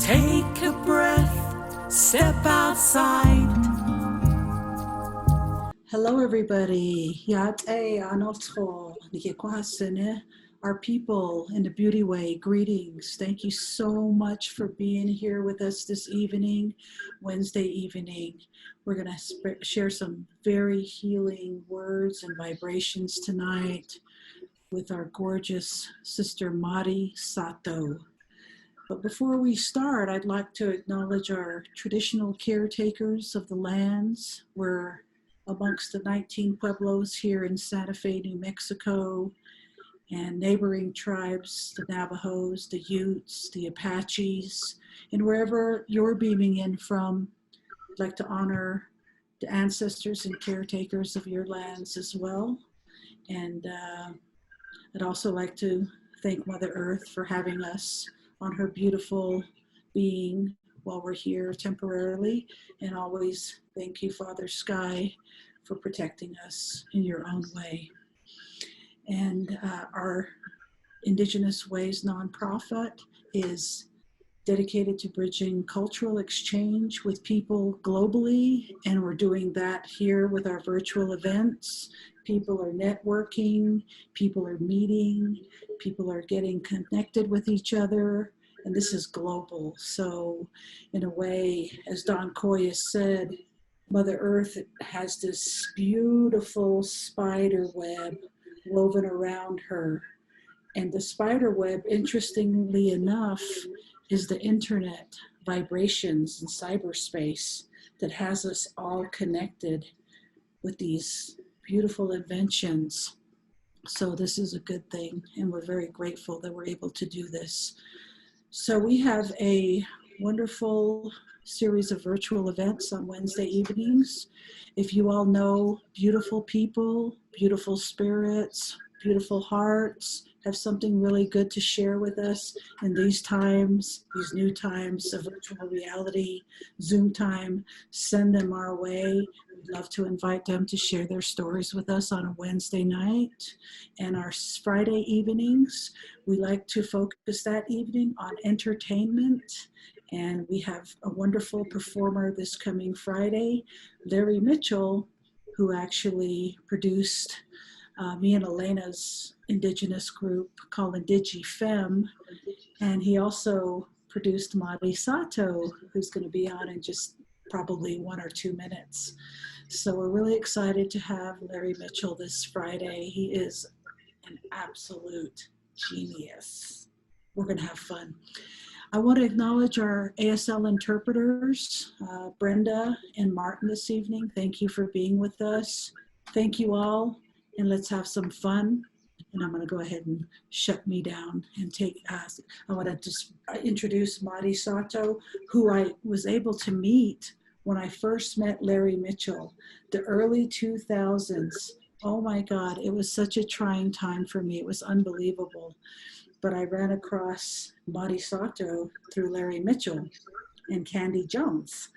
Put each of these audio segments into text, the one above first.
Take a breath, step outside. Hello, everybody. Yate anotro nikikwasene. Our people in the beauty way, greetings. Thank you so much for being here with us this evening, Wednesday evening. We're going to share some very healing words and vibrations tonight with our gorgeous sister Madi Sato. But before we start, I'd like to acknowledge our traditional caretakers of the lands. We're amongst the 19 pueblos here in Santa Fe, New Mexico, and neighboring tribes, the Navajos, the Utes, the Apaches, and wherever you're beaming in from, I'd like to honor the ancestors and caretakers of your lands as well. And I'd also like to thank Mother Earth for having us on her beautiful being while we're here temporarily. And always thank you, Father Sky, for protecting us in your own way. And our Indigenous Ways nonprofit is dedicated to bridging cultural exchange with people globally, and we're doing that here with our virtual events. People are networking, people are meeting, people are getting connected with each other, and this is global. So in a way, as Don Coy has said, Mother Earth has this beautiful spider web woven around her. And the spider web, interestingly enough, is the internet vibrations in cyberspace that has us all connected with these beautiful inventions. So this is a good thing, and we're very grateful that we're able to do this. So we have a wonderful series of virtual events on Wednesday evenings. If you all know beautiful people, beautiful spirits, beautiful hearts, have something really good to share with us in these times, these new times of virtual reality, Zoom time, send them our way. We'd love to invite them to share their stories with us on a Wednesday night. And our Friday evenings, we like to focus that evening on entertainment. And we have a wonderful performer this coming Friday, Larry Mitchell, who actually produced me and Elena's Indigenous group called IndigenousWays. And he also produced Madi Sato, who's going to be on in just probably 1 or 2 minutes. So we're really excited to have Larry Mitchell this Friday. He is an absolute genius. We're going to have fun. I want to acknowledge our ASL interpreters, Brenda and Martin this evening. Thank you for being with us. Thank you all, and let's have some fun. And I'm going to go ahead and shut me down and I want to just introduce Madi Sato, who I was able to meet when I first met Larry Mitchell, the early 2000s. Oh my God, it was such a trying time for me. It was unbelievable. But I ran across Madi Sato through Larry Mitchell and Candy Jones.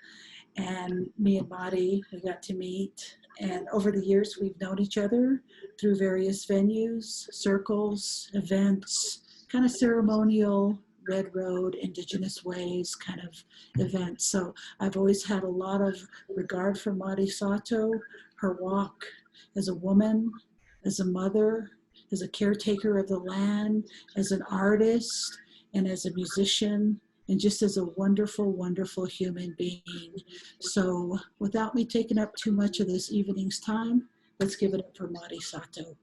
And me and Madi, we got to meet. And over the years, we've known each other through various venues, circles, events, kind of ceremonial, Red Road, Indigenous Ways kind of events. So I've always had a lot of regard for Madi Sato, her walk as a woman, as a mother, as a caretaker of the land, as an artist, and as a musician, and just as a wonderful, wonderful human being. So without me taking up too much of this evening's time, let's give it up for Madi Sato.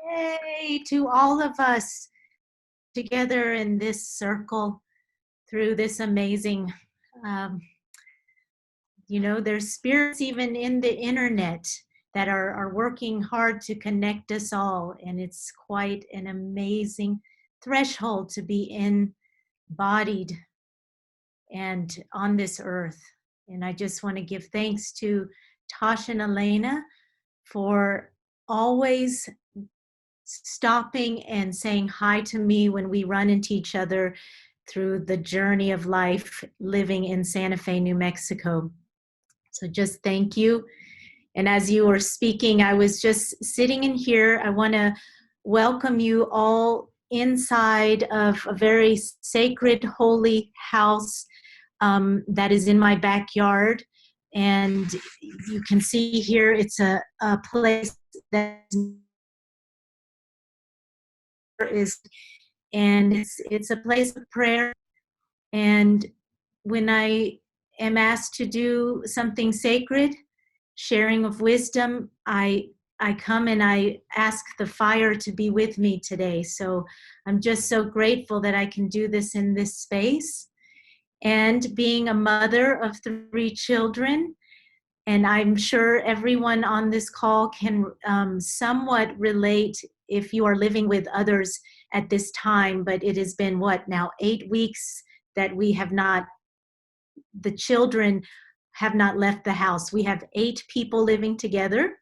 Yay to all of us together in this circle through this amazing, there's spirits even in the internet that are working hard to connect us all. And it's quite an amazing threshold to be embodied and on this earth. And I just want to give thanks to Tosh and Elena for always stopping and saying hi to me when we run into each other through the journey of life living in Santa Fe, New Mexico. So just thank you. And as you were speaking, I was just sitting in here. I want to welcome you all inside of a very sacred, holy house that is in my backyard. And you can see here, it's a place that is, and it's a place of prayer. And when I am asked to do something sacred, sharing of wisdom, I come and I ask the fire to be with me today. So I'm just so grateful that I can do this in this space. And being a mother of 3 children, and I'm sure everyone on this call can somewhat relate if you are living with others at this time, but it has been what now, 8 weeks that we have not, the children have not left the house. We have 8 people living together,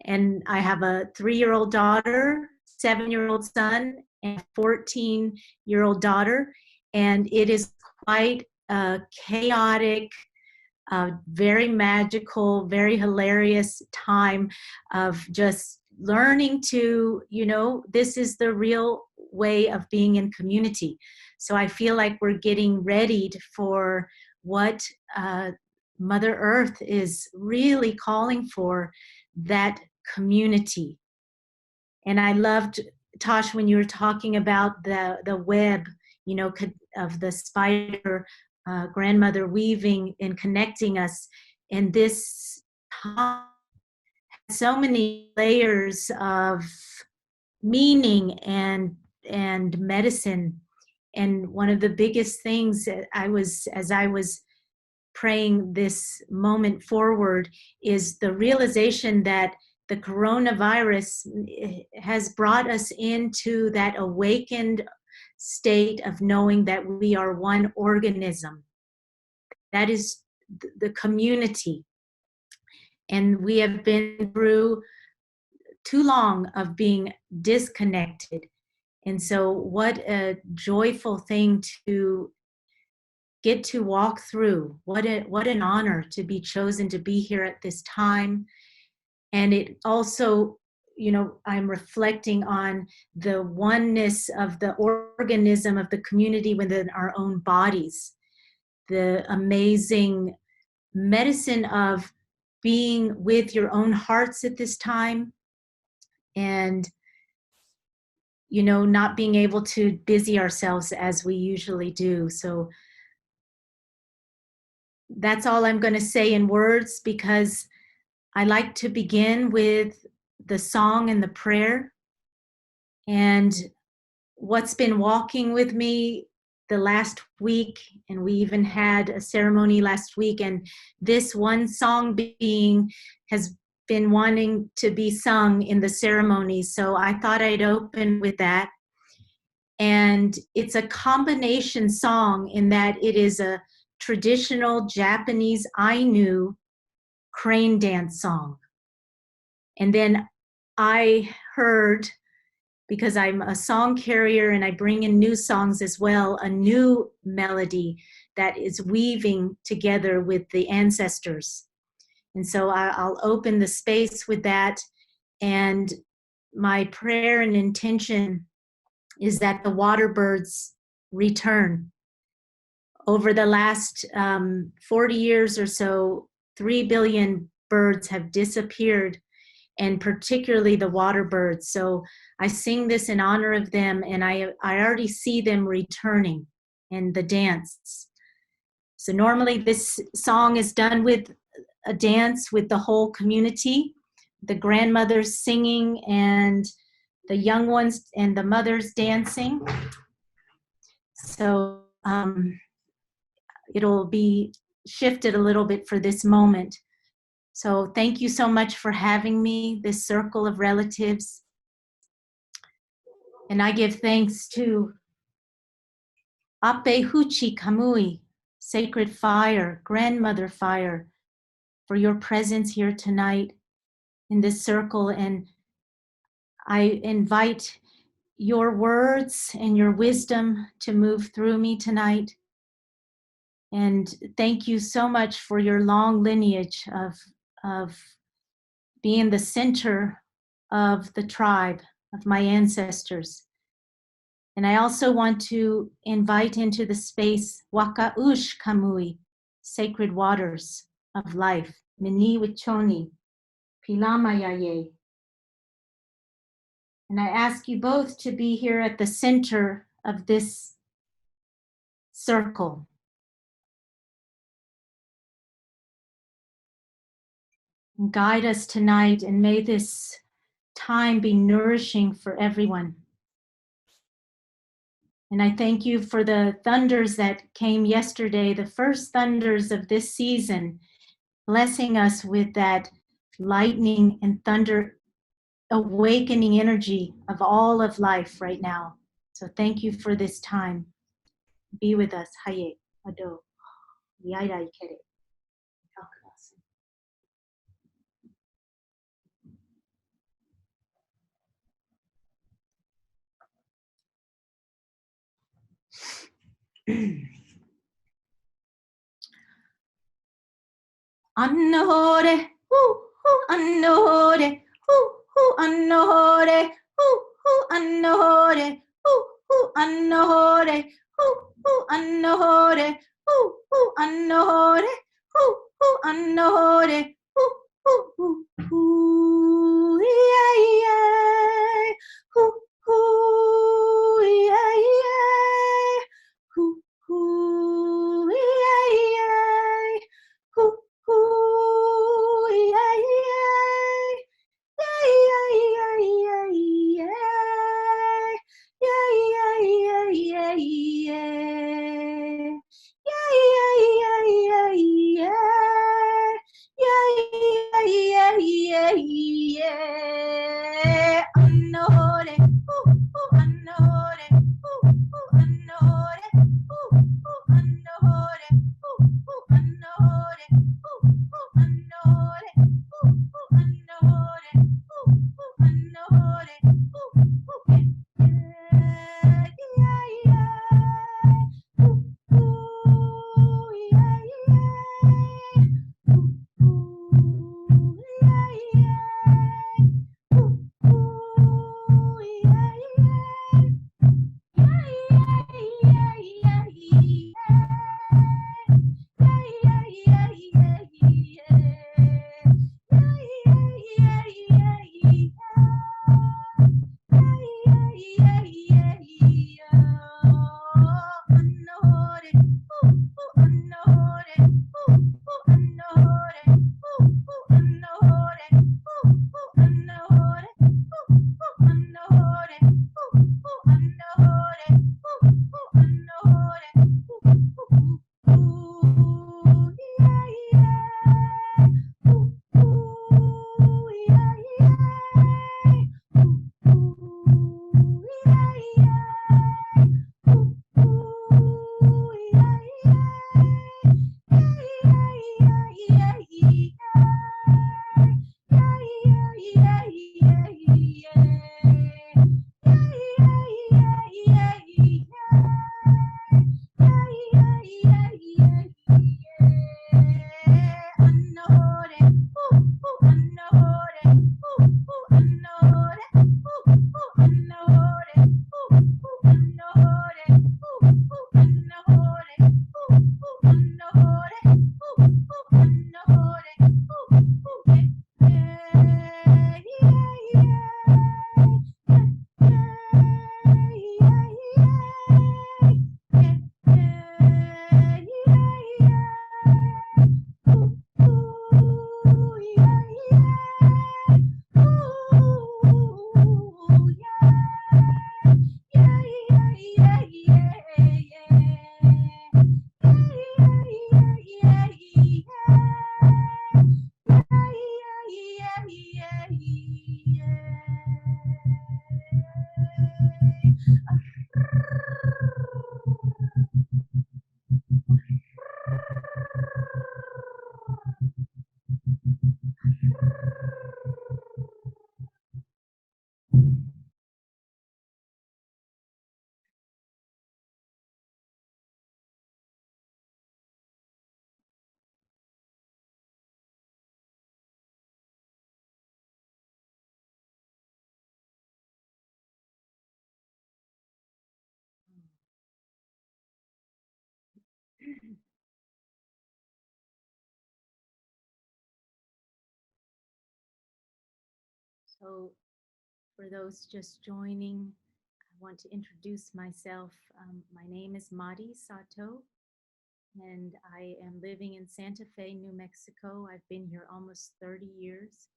and I have a 3-year-old daughter, 7-year-old son, and a 14-year-old daughter, and it is quite a chaotic, very magical, very hilarious time of just learning to, this is the real way of being in community. So I feel like we're getting ready for what Mother Earth is really calling for, that community. And I loved, Tosh, when you were talking about the web, of the spider grandmother weaving and connecting us. And this time had so many layers of meaning and medicine. And one of the biggest things that as I was praying this moment forward, is the realization that the coronavirus has brought us into that awakened state of knowing that we are one organism. That is the community. And we have been through too long of being disconnected. And so what a joyful thing to get to walk through. What an honor to be chosen to be here at this time. And it also, I'm reflecting on the oneness of the organism of the community within our own bodies. The amazing medicine of being with your own hearts at this time, and not being able to busy ourselves as we usually do. So that's all I'm going to say in words, because I like to begin with the song and the prayer. And what's been walking with me the last week, and we even had a ceremony last week, and this one song has been wanting to be sung in the ceremony. So I thought I'd open with that. And it's a combination song in that it is a traditional Japanese Ainu crane dance song. And then I heard, because I'm a song carrier and I bring in new songs as well, a new melody that is weaving together with the ancestors. And so I'll open the space with that. And my prayer and intention is that the water birds return. Over the last 40 years or so, 3 billion birds have disappeared, and particularly the water birds. So I sing this in honor of them, and I already see them returning in the dance. So normally this song is done with a dance with the whole community, the grandmothers singing and the young ones and the mothers dancing. So it'll be shifted a little bit for this moment. So thank you so much for having me, this circle of relatives. And I give thanks to Ape Huchi Kamui, Sacred Fire, Grandmother Fire, for your presence here tonight in this circle. And I invite your words and your wisdom to move through me tonight. And thank you so much for your long lineage of being the center of the tribe, of my ancestors. And I also want to invite into the space Waka Ush Kamui, sacred waters of life. Mini Wichoni, Pilamayaye. And I ask you both to be here at the center of this circle. And guide us tonight, and may this time be nourishing for everyone. And I thank you for the thunders that came yesterday, the first thunders of this season, blessing us with that lightning and thunder awakening energy of all of life right now. So thank you for this time. Be with us. Haye, Ado, Yaira Ikere. Annore, annore, annore, annore, annore, annore, annore, annore, yeah, yeah, yeah, yeah, yeah, yeah. Hoo, hoo, yeah, yeah. Yeah, yeah, yeah, yeah, yeah. Yeah, yeah, yeah, yeah, yeah. Yeah, yeah, yeah, yeah, yeah. Yeah, yeah, yeah, yeah, So, for those just joining, I want to introduce myself. My name is Madi Sato, and I am living in Santa Fe, New Mexico. I've been here almost 30 years.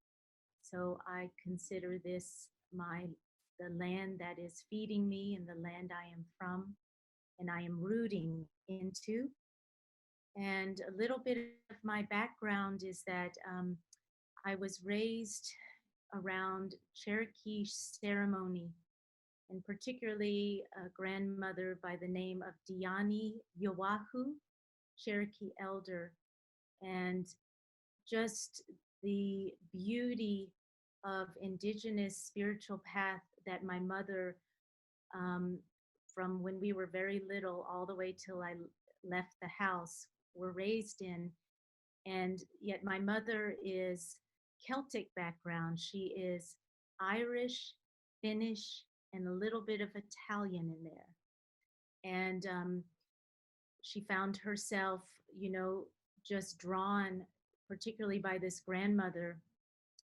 So I consider this the land that is feeding me and the land I am from and I am rooting into. And a little bit of my background is that I was raised around Cherokee ceremony, and particularly a grandmother by the name of Diani Yowahu, Cherokee elder, and just the beauty of indigenous spiritual path that my mother, um, from when we were very little all the way till I left the house, were raised in. And yet my mother is Celtic background. She is Irish, Finnish, and a little bit of Italian in there. And she found herself, just drawn particularly by this grandmother.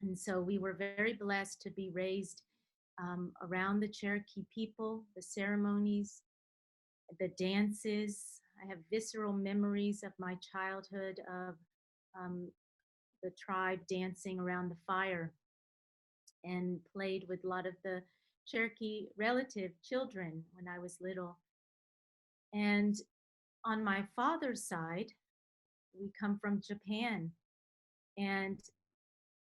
And so we were very blessed to be raised around the Cherokee people, the ceremonies, the dances. I have visceral memories of my childhood of um, the tribe dancing around the fire and played with a lot of the Cherokee relative children when I was little. And on my father's side, we come from Japan. And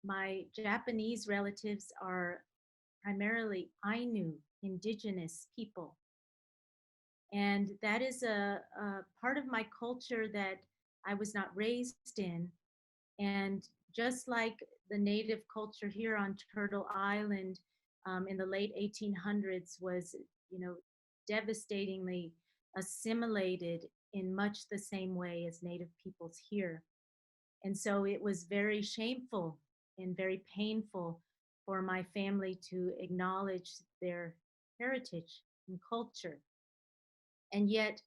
my Japanese relatives are primarily Ainu, indigenous people. And that is a part of my culture that I was not raised in. And just like the native culture here on Turtle Island in the late 1800s was, devastatingly assimilated in much the same way as native peoples here. And so it was very shameful and very painful for my family to acknowledge their heritage and culture. And yet,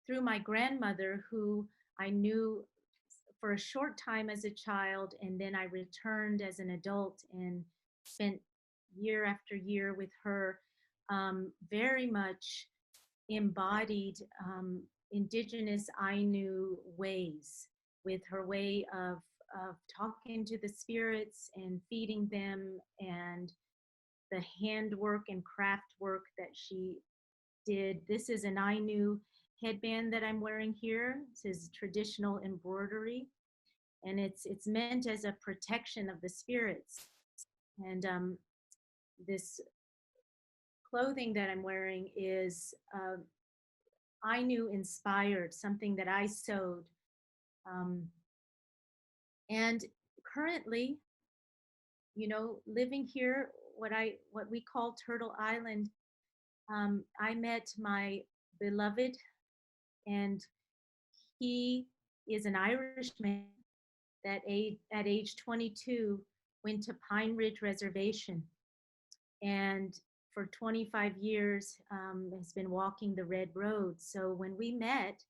through my grandmother, who I knew for a short time as a child, and then I returned as an adult and spent year after year with her, very much embodied indigenous Ainu ways with her way of talking to the spirits and feeding them, and the handwork and craft work that she did. This is an Ainu headband that I'm wearing here. This is traditional embroidery, and it's meant as a protection of the spirits. And this clothing that I'm wearing is Ainu inspired, something that I sewed. Um, and currently, living here, what we call Turtle Island, I met my beloved, and he is an Irishman that at age 22 went to Pine Ridge Reservation, and for 25 years has been walking the red road. So when we met,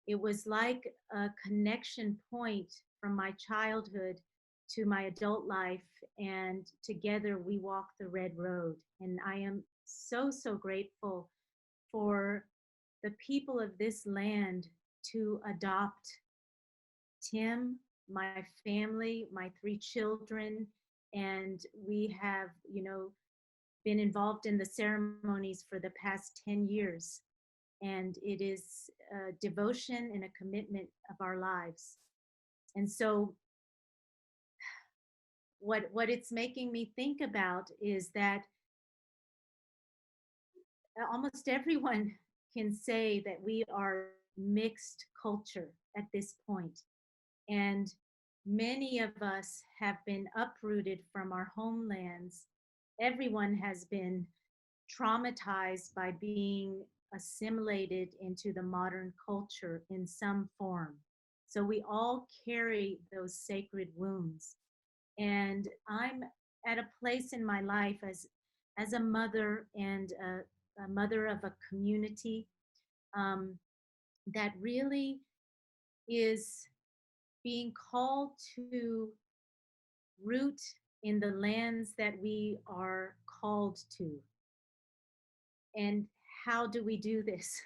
it was like a connection point from my childhood to my adult life, and together we walk the red road. And I am so, so grateful for the people of this land to adopt Tim, my family, my 3 children, and we have, been involved in the ceremonies for the past 10 years. And it is a devotion and a commitment of our lives. And so what it's making me think about is that almost everyone can say that we are mixed culture at this point. And many of us have been uprooted from our homelands. Everyone has been traumatized by being assimilated into the modern culture in some form. So we all carry those sacred wounds. And I'm at a place in my life as a mother and a mother of a community um, that really is being called to root in the lands that we are called to. And how do we do this?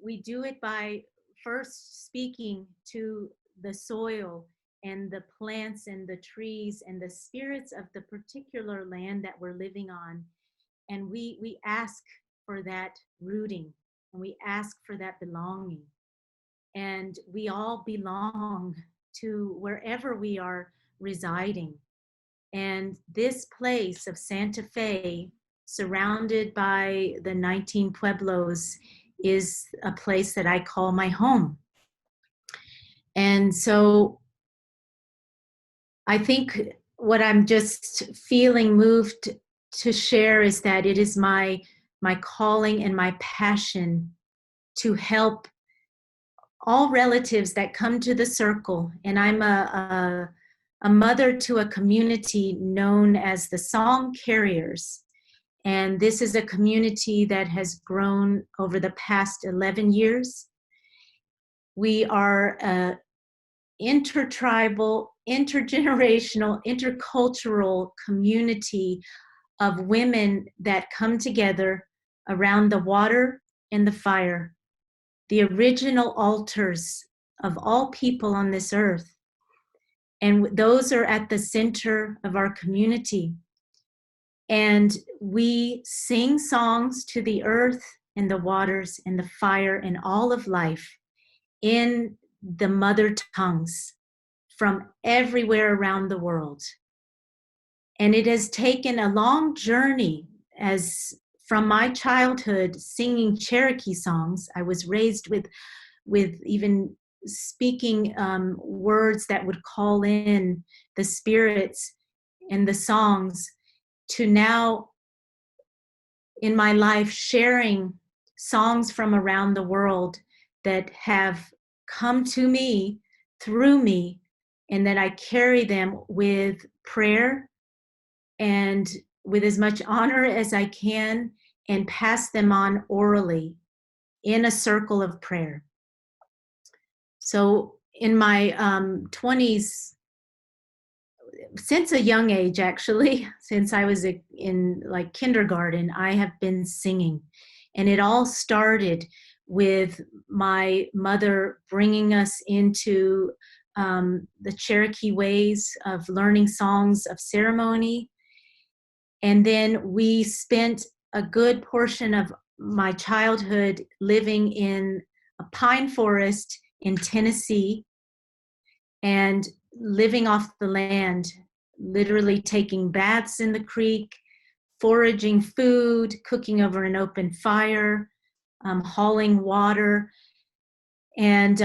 We do it by first speaking to the soil and the plants and the trees and the spirits of the particular land that we're living on. And we ask for that rooting, and we ask for that belonging. And we all belong to wherever we are residing. And this place of Santa Fe, surrounded by the 19 pueblos, is a place that I call my home. And so I think what I'm just feeling moved to share is that it is my calling and my passion to help all relatives that come to the circle. And I'm a mother to a community known as the Song Carriers. And this is a community that has grown over the past 11 years. We are an intertribal, intergenerational, intercultural community of women that come together around the water and the fire, the original altars of all people on this earth. And those are at the center of our community. And we sing songs to the earth and the waters and the fire and all of life in the mother tongues from everywhere around the world. And it has taken a long journey, as from my childhood singing Cherokee songs. I was raised with even speaking words that would call in the spirits and the songs, to now in my life sharing songs from around the world that have come to me through me, and that I carry them with prayer and with as much honor as I can, and pass them on orally in a circle of prayer. So in my 20s, since a young age, actually, since I was in like kindergarten, I have been singing. And it all started with my mother bringing us into the Cherokee ways of learning songs of ceremony. And then we spent a good portion of my childhood living in a pine forest in Tennessee, and living off the land, literally taking baths in the creek, foraging food, cooking over an open fire, hauling water. And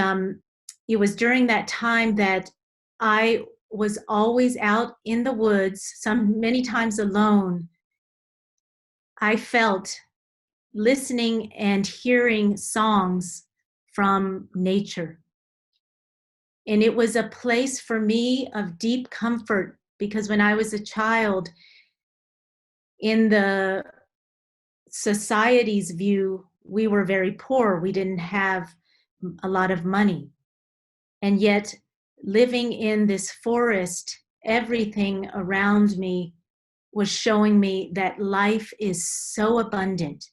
it was during that time that I was always out in the woods, many times alone. I felt listening and hearing songs from nature. And it was a place for me of deep comfort, because when I was a child, in the society's view, we were very poor. We didn't have a lot of money. And yet, living in this forest, everything around me was showing me that life is so abundant.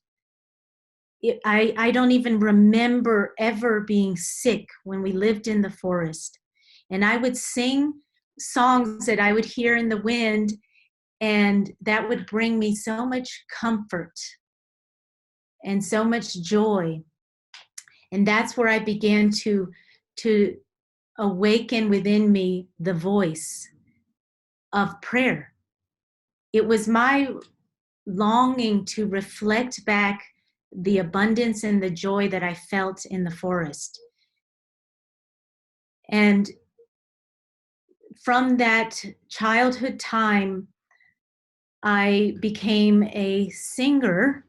I don't even remember ever being sick when we lived in the forest. And I would sing songs that I would hear in the wind, and that would bring me so much comfort and so much joy. And that's where I began to awaken within me the voice of prayer. It was my longing to reflect back the abundance and the joy that I felt in the forest. And from that childhood time, I became a singer,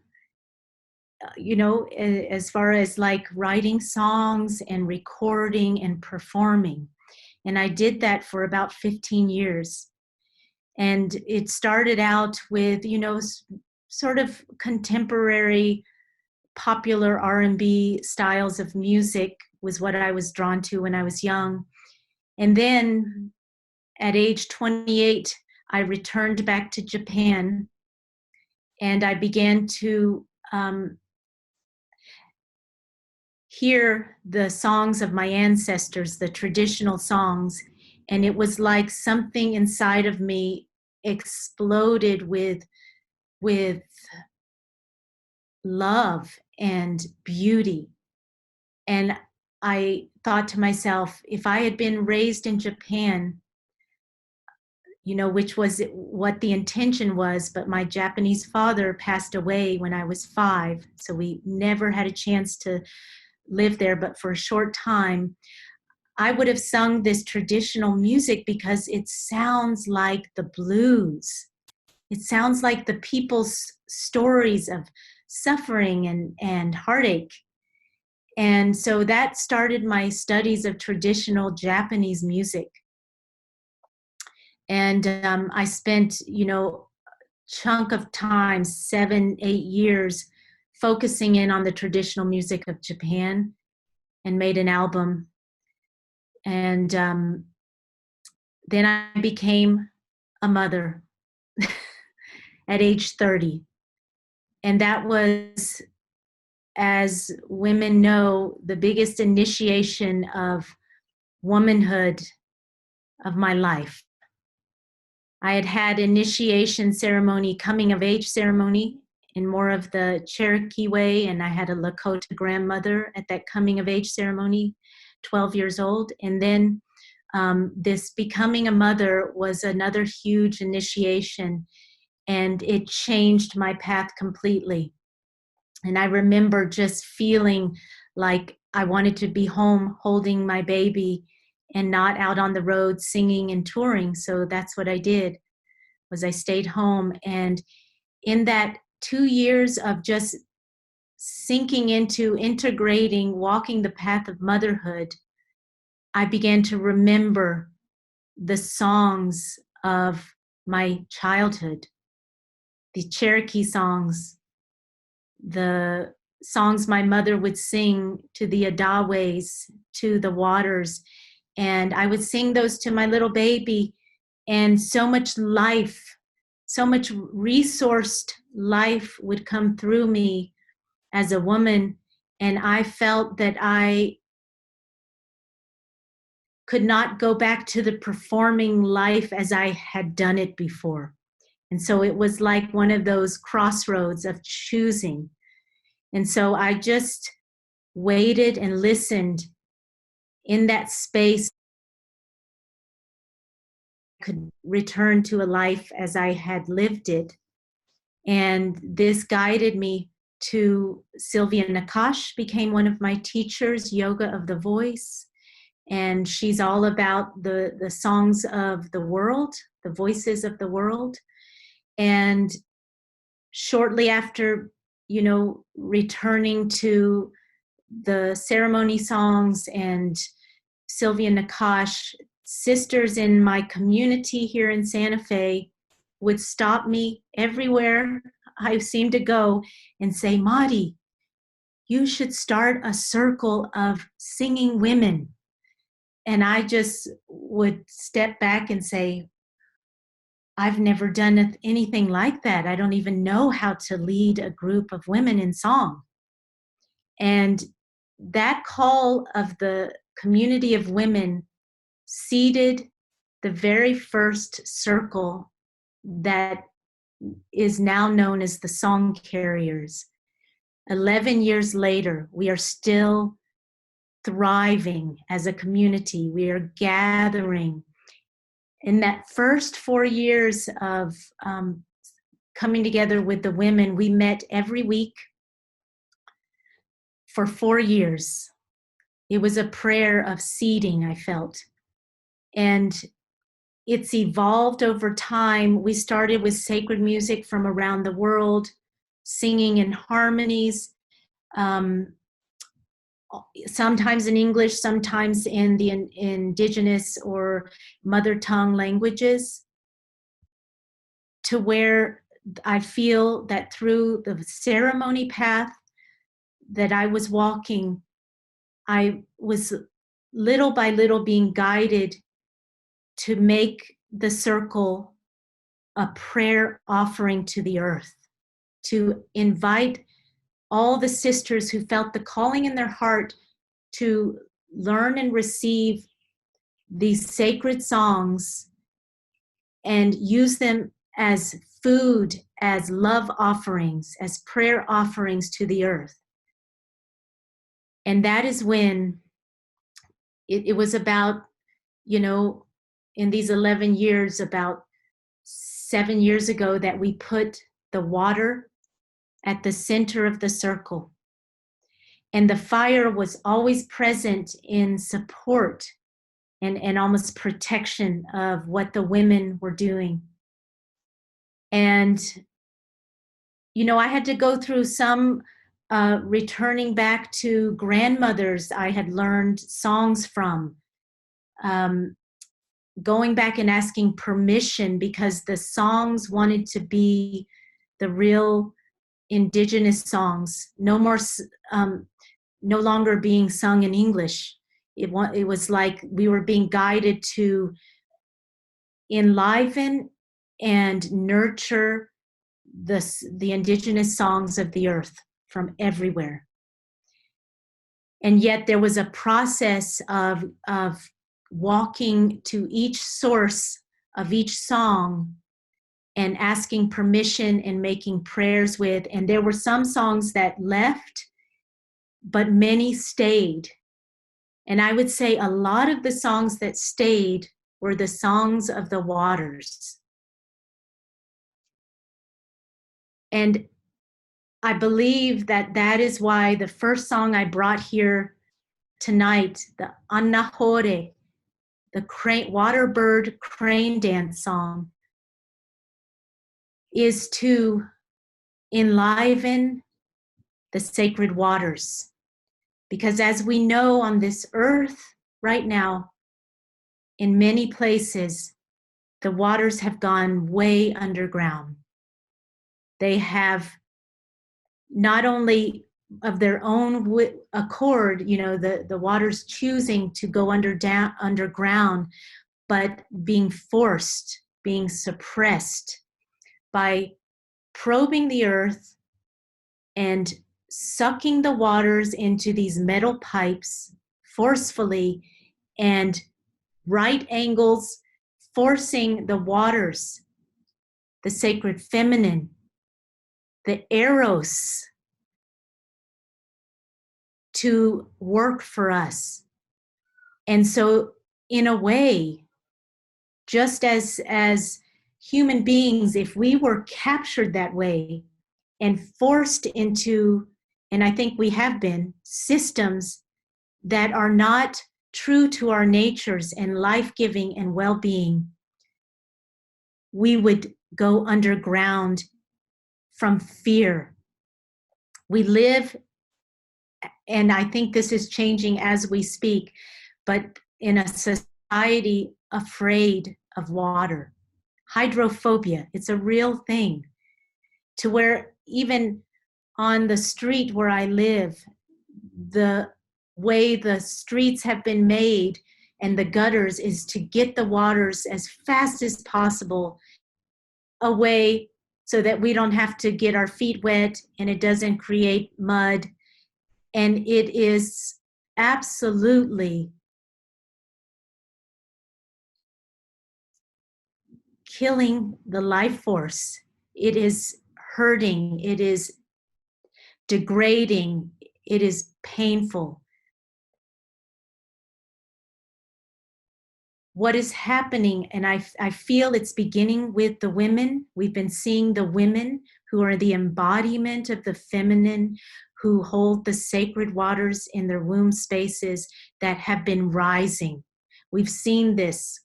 as far as like writing songs and recording and performing. And I did that for about 15 years. And it started out with, sort of contemporary popular R&B styles of music was what I was drawn to when I was young. And then at age 28, I returned back to Japan, and I began to hear the songs of my ancestors, the traditional songs, and it was like something inside of me exploded with love and beauty. And I thought to myself, if I had been raised in Japan, which was what the intention was, but my Japanese father passed away when I was 5, so we never had a chance to live there, but for a short time, I would have sung this traditional music because it sounds like the blues. It sounds like the people's stories of suffering and heartache. And so that started my studies of traditional Japanese music. And I spent, chunk of time, 7, 8 years, focusing in on the traditional music of Japan, and made an album. And then I became a mother at age 30. And that was, as women know, the biggest initiation of womanhood of my life. I had had initiation ceremony, coming of age ceremony in more of the Cherokee way, and I had a Lakota grandmother at that coming of age ceremony, 12 years old. And then this becoming a mother was another huge initiation, and it changed my path completely. And I remember just feeling like I wanted to be home holding my baby and not out on the road singing and touring. So that's what I did, was I stayed home. And in that 2 years of just sinking into integrating, walking the path of motherhood, I began to remember the songs of my childhood, the Cherokee songs, the songs my mother would sing to the Adaways, to the waters. And I would sing those to my little baby, and so much life, so much resourced life would come through me as a woman. And I felt that I could not go back to the performing life as I had done it before. And so it was like one of those crossroads of choosing. And so I just waited and listened in that space. I could return to a life as I had lived it. And this guided me to Sylvia Nakash, became one of my teachers, Yoga of the Voice. And she's all about the songs of the world, the voices of the world. And shortly after, returning to the ceremony songs and Sylvia Nakash, sisters in my community here in Santa Fe would stop me everywhere I seemed to go and say, Madi, you should start a circle of singing women. And I just would step back and say, I've never done anything like that. I don't even know how to lead a group of women in song. And that call of the community of women seeded the very first circle that is now known as the Song Carriers. 11 years later, we are still thriving as a community. We are gathering. In that first 4 years of coming together with the women, we met every week for 4 years. It was a prayer of seeding, I felt. And it's evolved over time. We started with sacred music from around the world, singing in harmonies, sometimes in English, sometimes in the indigenous or mother tongue languages, to where I feel that through the ceremony path that I was walking, I was little by little being guided to make the circle a prayer offering to the earth, to invite all the sisters who felt the calling in their heart to learn and receive these sacred songs and use them as food, as love offerings, as prayer offerings to the earth. And that is when it was about, in these 11 years, about 7 years ago, that we put the water at the center of the circle. And the fire was always present in support and almost protection of what the women were doing. And, I had to go through some returning back to grandmothers I had learned songs from, going back and asking permission because the songs wanted to be the real indigenous songs, no longer being sung in English. It was like we were being guided to enliven and nurture the indigenous songs of the earth from everywhere. And yet there was a process of walking to each source of each song and asking permission and making prayers with. And there were some songs that left, but many stayed. And I would say a lot of the songs that stayed were the songs of the waters. And I believe that is why the first song I brought here tonight, the Anahore, the water bird crane dance song, is to enliven the sacred waters. Because as we know on this earth right now, in many places, the waters have gone way underground. They have not only of their own accord, the waters choosing to go underground, but being forced, being suppressed by probing the earth and sucking the waters into these metal pipes forcefully, and right angles, forcing the waters, the sacred feminine, the eros, to work for us. And so in a way, just as human beings, if we were captured that way and forced into, and I think we have been, systems that are not true to our natures and life-giving and well-being, we would go underground from fear. We live, and I think this is changing as we speak, but in a society afraid of water. Hydrophobia, it's a real thing, to where even on the street where I live, the way the streets have been made and the gutters is to get the waters as fast as possible away so that we don't have to get our feet wet and it doesn't create mud. And it is absolutely killing the life force. It is hurting. It is degrading. It is painful. What is happening, and I feel it's beginning with the women. We've been seeing the women who are the embodiment of the feminine, who hold the sacred waters in their womb spaces, that have been rising. We've seen this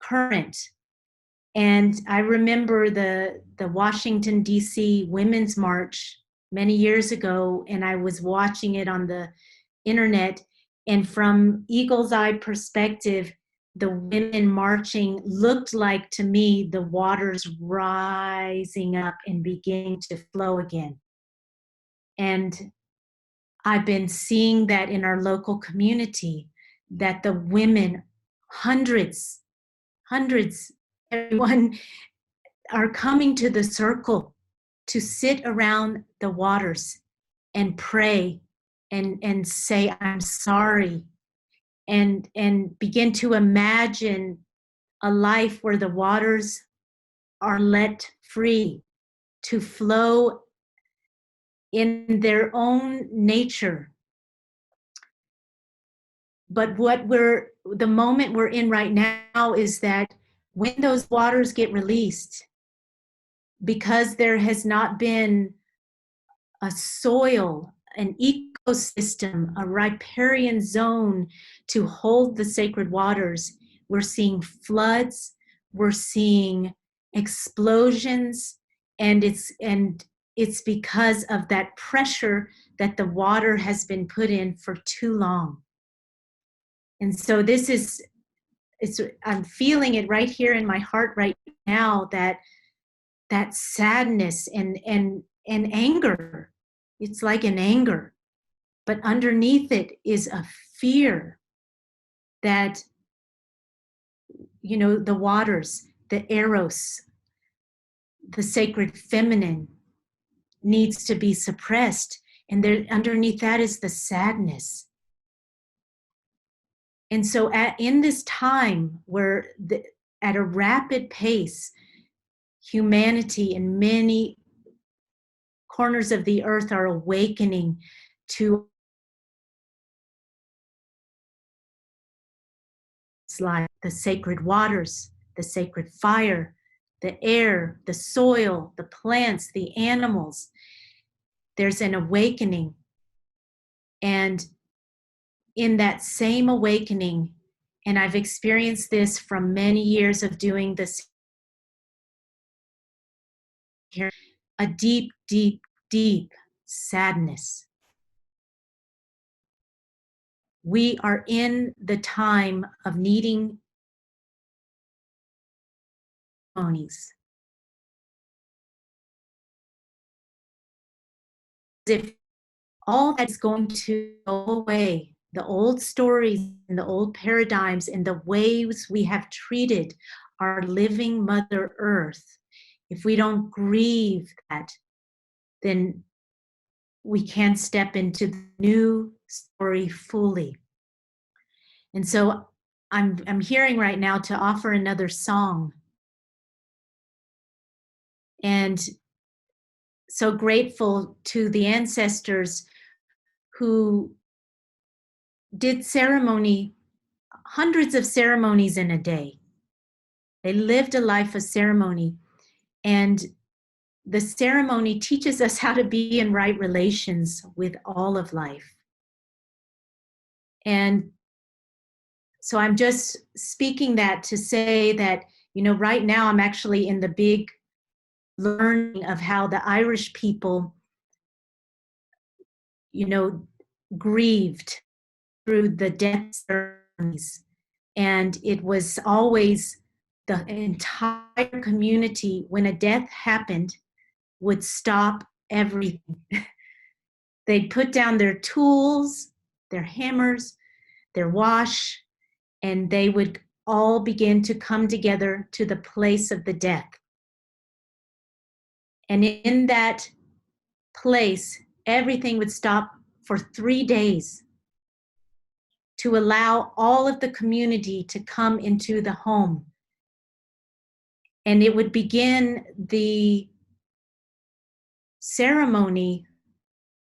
current. And I remember the Washington, D.C. Women's March many years ago, and I was watching it on the internet. And from eagle's eye perspective, the women marching looked like, to me, the waters rising up and beginning to flow again. And I've been seeing that in our local community, that the women hundreds, everyone are coming to the circle to sit around the waters and pray and say, I'm sorry, and begin to imagine a life where the waters are let free to flow in their own nature. But the moment we're in right now is that when those waters get released, because there has not been a soil, an ecosystem, a riparian zone to hold the sacred waters, we're seeing floods, we're seeing explosions, and it's because of that pressure that the water has been put in for too long. And so I'm feeling it right here in my heart right now, that sadness and anger. It's like an anger, but underneath it is a fear that, the waters, the eros, the sacred feminine needs to be suppressed. And there, underneath that is the sadness. And so in this time where at a rapid pace, humanity in many corners of the earth are awakening to like the sacred waters, the sacred fire, the air, the soil, the plants, the animals. There's an awakening. And in that same awakening, and I've experienced this from many years of doing this, a deep, deep, deep sadness. We are in the time of needing ceremonies. If all that's going to go away, the old stories and the old paradigms and the ways we have treated our living Mother Earth, if we don't grieve that, then we can't step into the new story fully. And so I'm hearing right now to offer another song. And so grateful to the ancestors who did ceremony, hundreds of ceremonies in a day. They lived a life of ceremony. And the ceremony teaches us how to be in right relations with all of life. And so I'm just speaking that to say that, right now I'm actually in the big learning of how the Irish people, grieved through the death ceremonies. And it was always the entire community, when a death happened, would stop everything. They'd put down their tools, their hammers, their wash, and they would all begin to come together to the place of the death. And in that place, everything would stop for 3 days to allow all of the community to come into the home. And it would begin the ceremony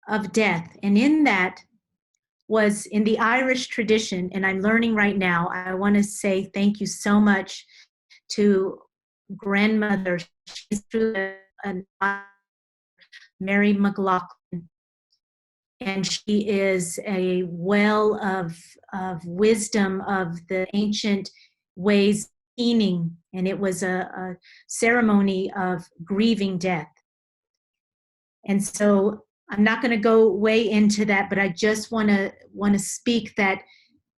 of death. And in that was, in the Irish tradition, and I'm learning right now, I want to say thank you so much to grandmother. She's Mary McLaughlin, and she is a well of wisdom of the ancient ways healing, and it was a ceremony of grieving death. And so I'm not going to go way into that, but I just want to speak that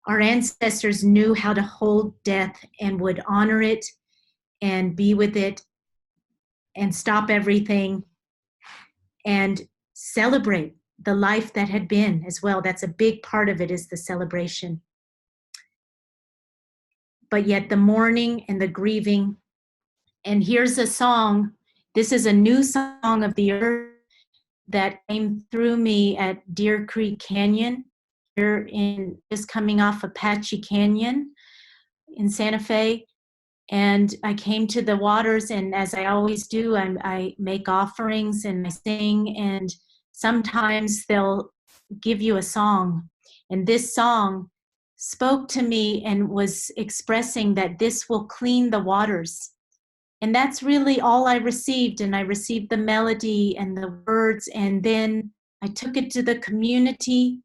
our ancestors knew how to hold death and would honor it and be with it and stop everything and celebrate the life that had been as well. That's a big part of it, is the celebration. but yet the mourning and the grieving. And here's a song. This is a new song of the earth that came through me at Deer Creek Canyon, here in, just coming off Apache Canyon in Santa Fe. And I came to the waters, and as I always do, I make offerings and I sing, and sometimes they'll give you a song. And this song spoke to me and was expressing that this will clean the waters. And that's really all I received. And I received the melody and the words, and then I took it to the community.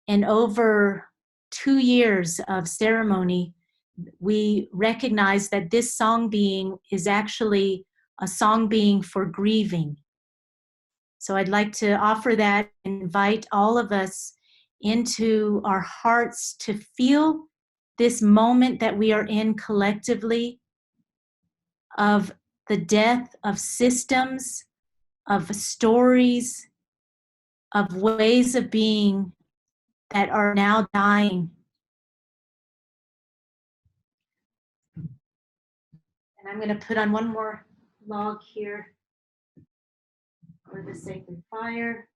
And over 2 years of ceremony, we recognize that this song being is actually a song being for grieving. So I'd like to offer that, invite all of us into our hearts to feel this moment that we are in collectively of the death of systems, of stories, of ways of being that are now dying. And I'm going to put on one more log here for the sacred fire.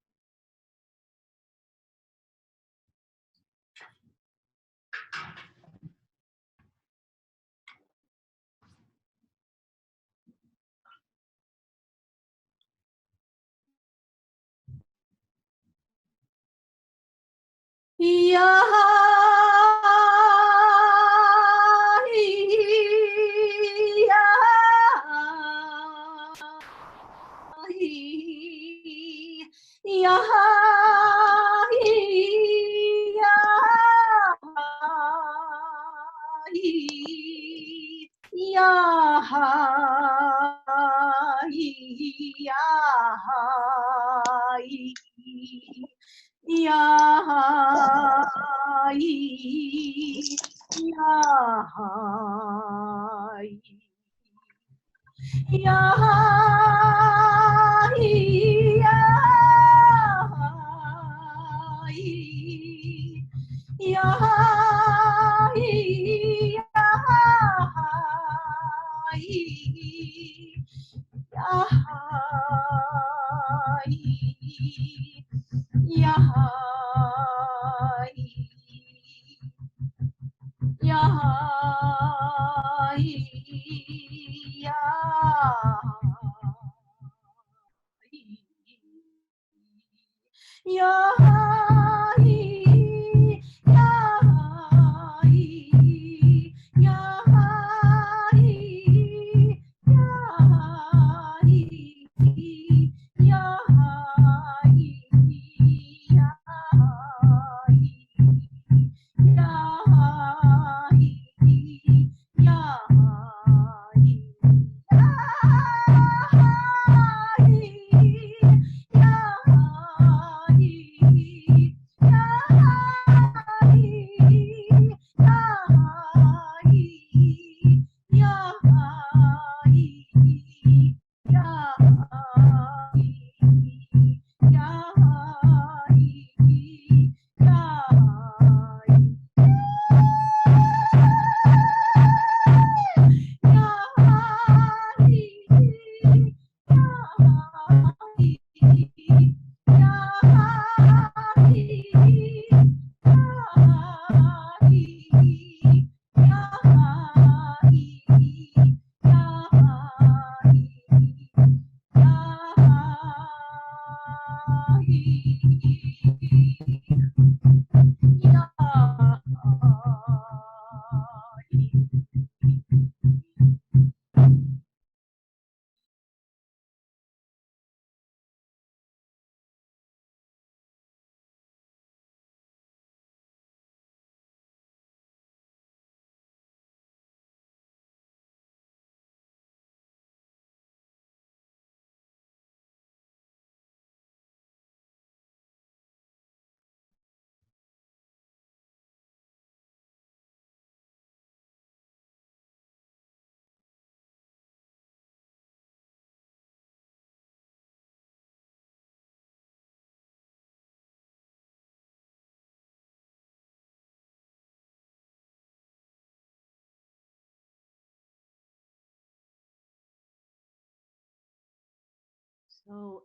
So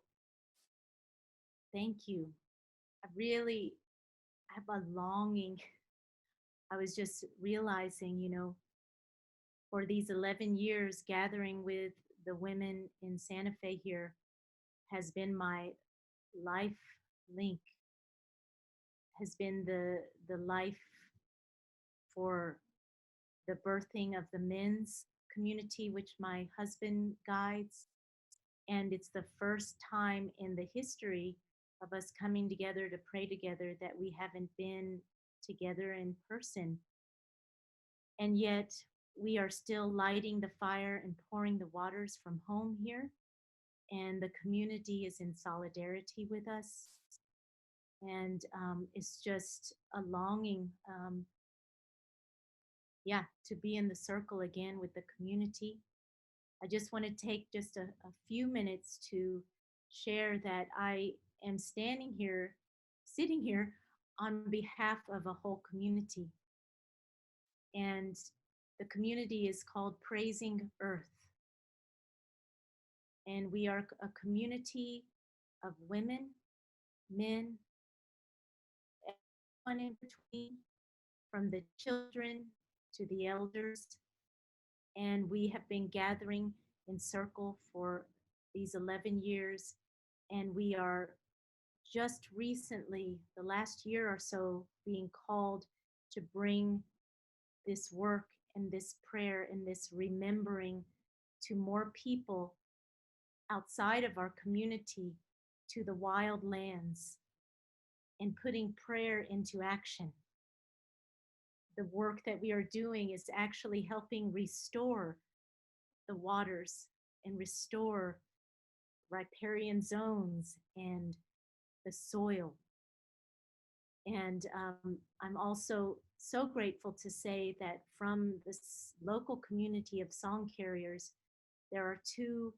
thank you. I really have a longing. I was just realizing, for these 11 years gathering with the women in Santa Fe here has been my life link, has been the life for the birthing of the men's community, which my husband guides. And it's the first time in the history of us coming together to pray together that we haven't been together in person. And yet we are still lighting the fire and pouring the waters from home here. And the community is in solidarity with us. And it's just a longing, to be in the circle again with the community. I just want to take just a few minutes to share that I am sitting here on behalf of a whole community. And the community is called Praising Earth. And we are a community of women, men, everyone in between, from the children to the elders. And we have been gathering in circle for these 11 years. And we are just recently, the last year or so, being called to bring this work and this prayer and this remembering to more people outside of our community, to the wild lands, and putting prayer into action. The work that we are doing is actually helping restore the waters and restore riparian zones and the soil. And I'm also so grateful to say that from this local community of song carriers, there are two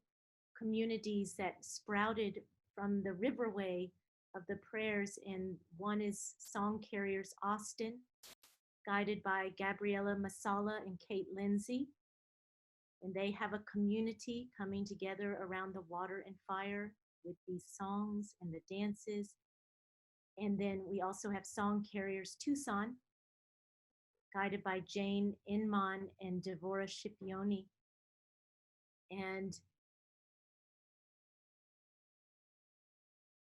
communities that sprouted from the riverway of the prayers. And one is Song Carriers Austin, guided by Gabriella Masala and Kate Lindsay. And they have a community coming together around the water and fire with these songs and the dances. And then we also have Song Carriers Tucson, guided by Jane Inman and Devorah Scipione. And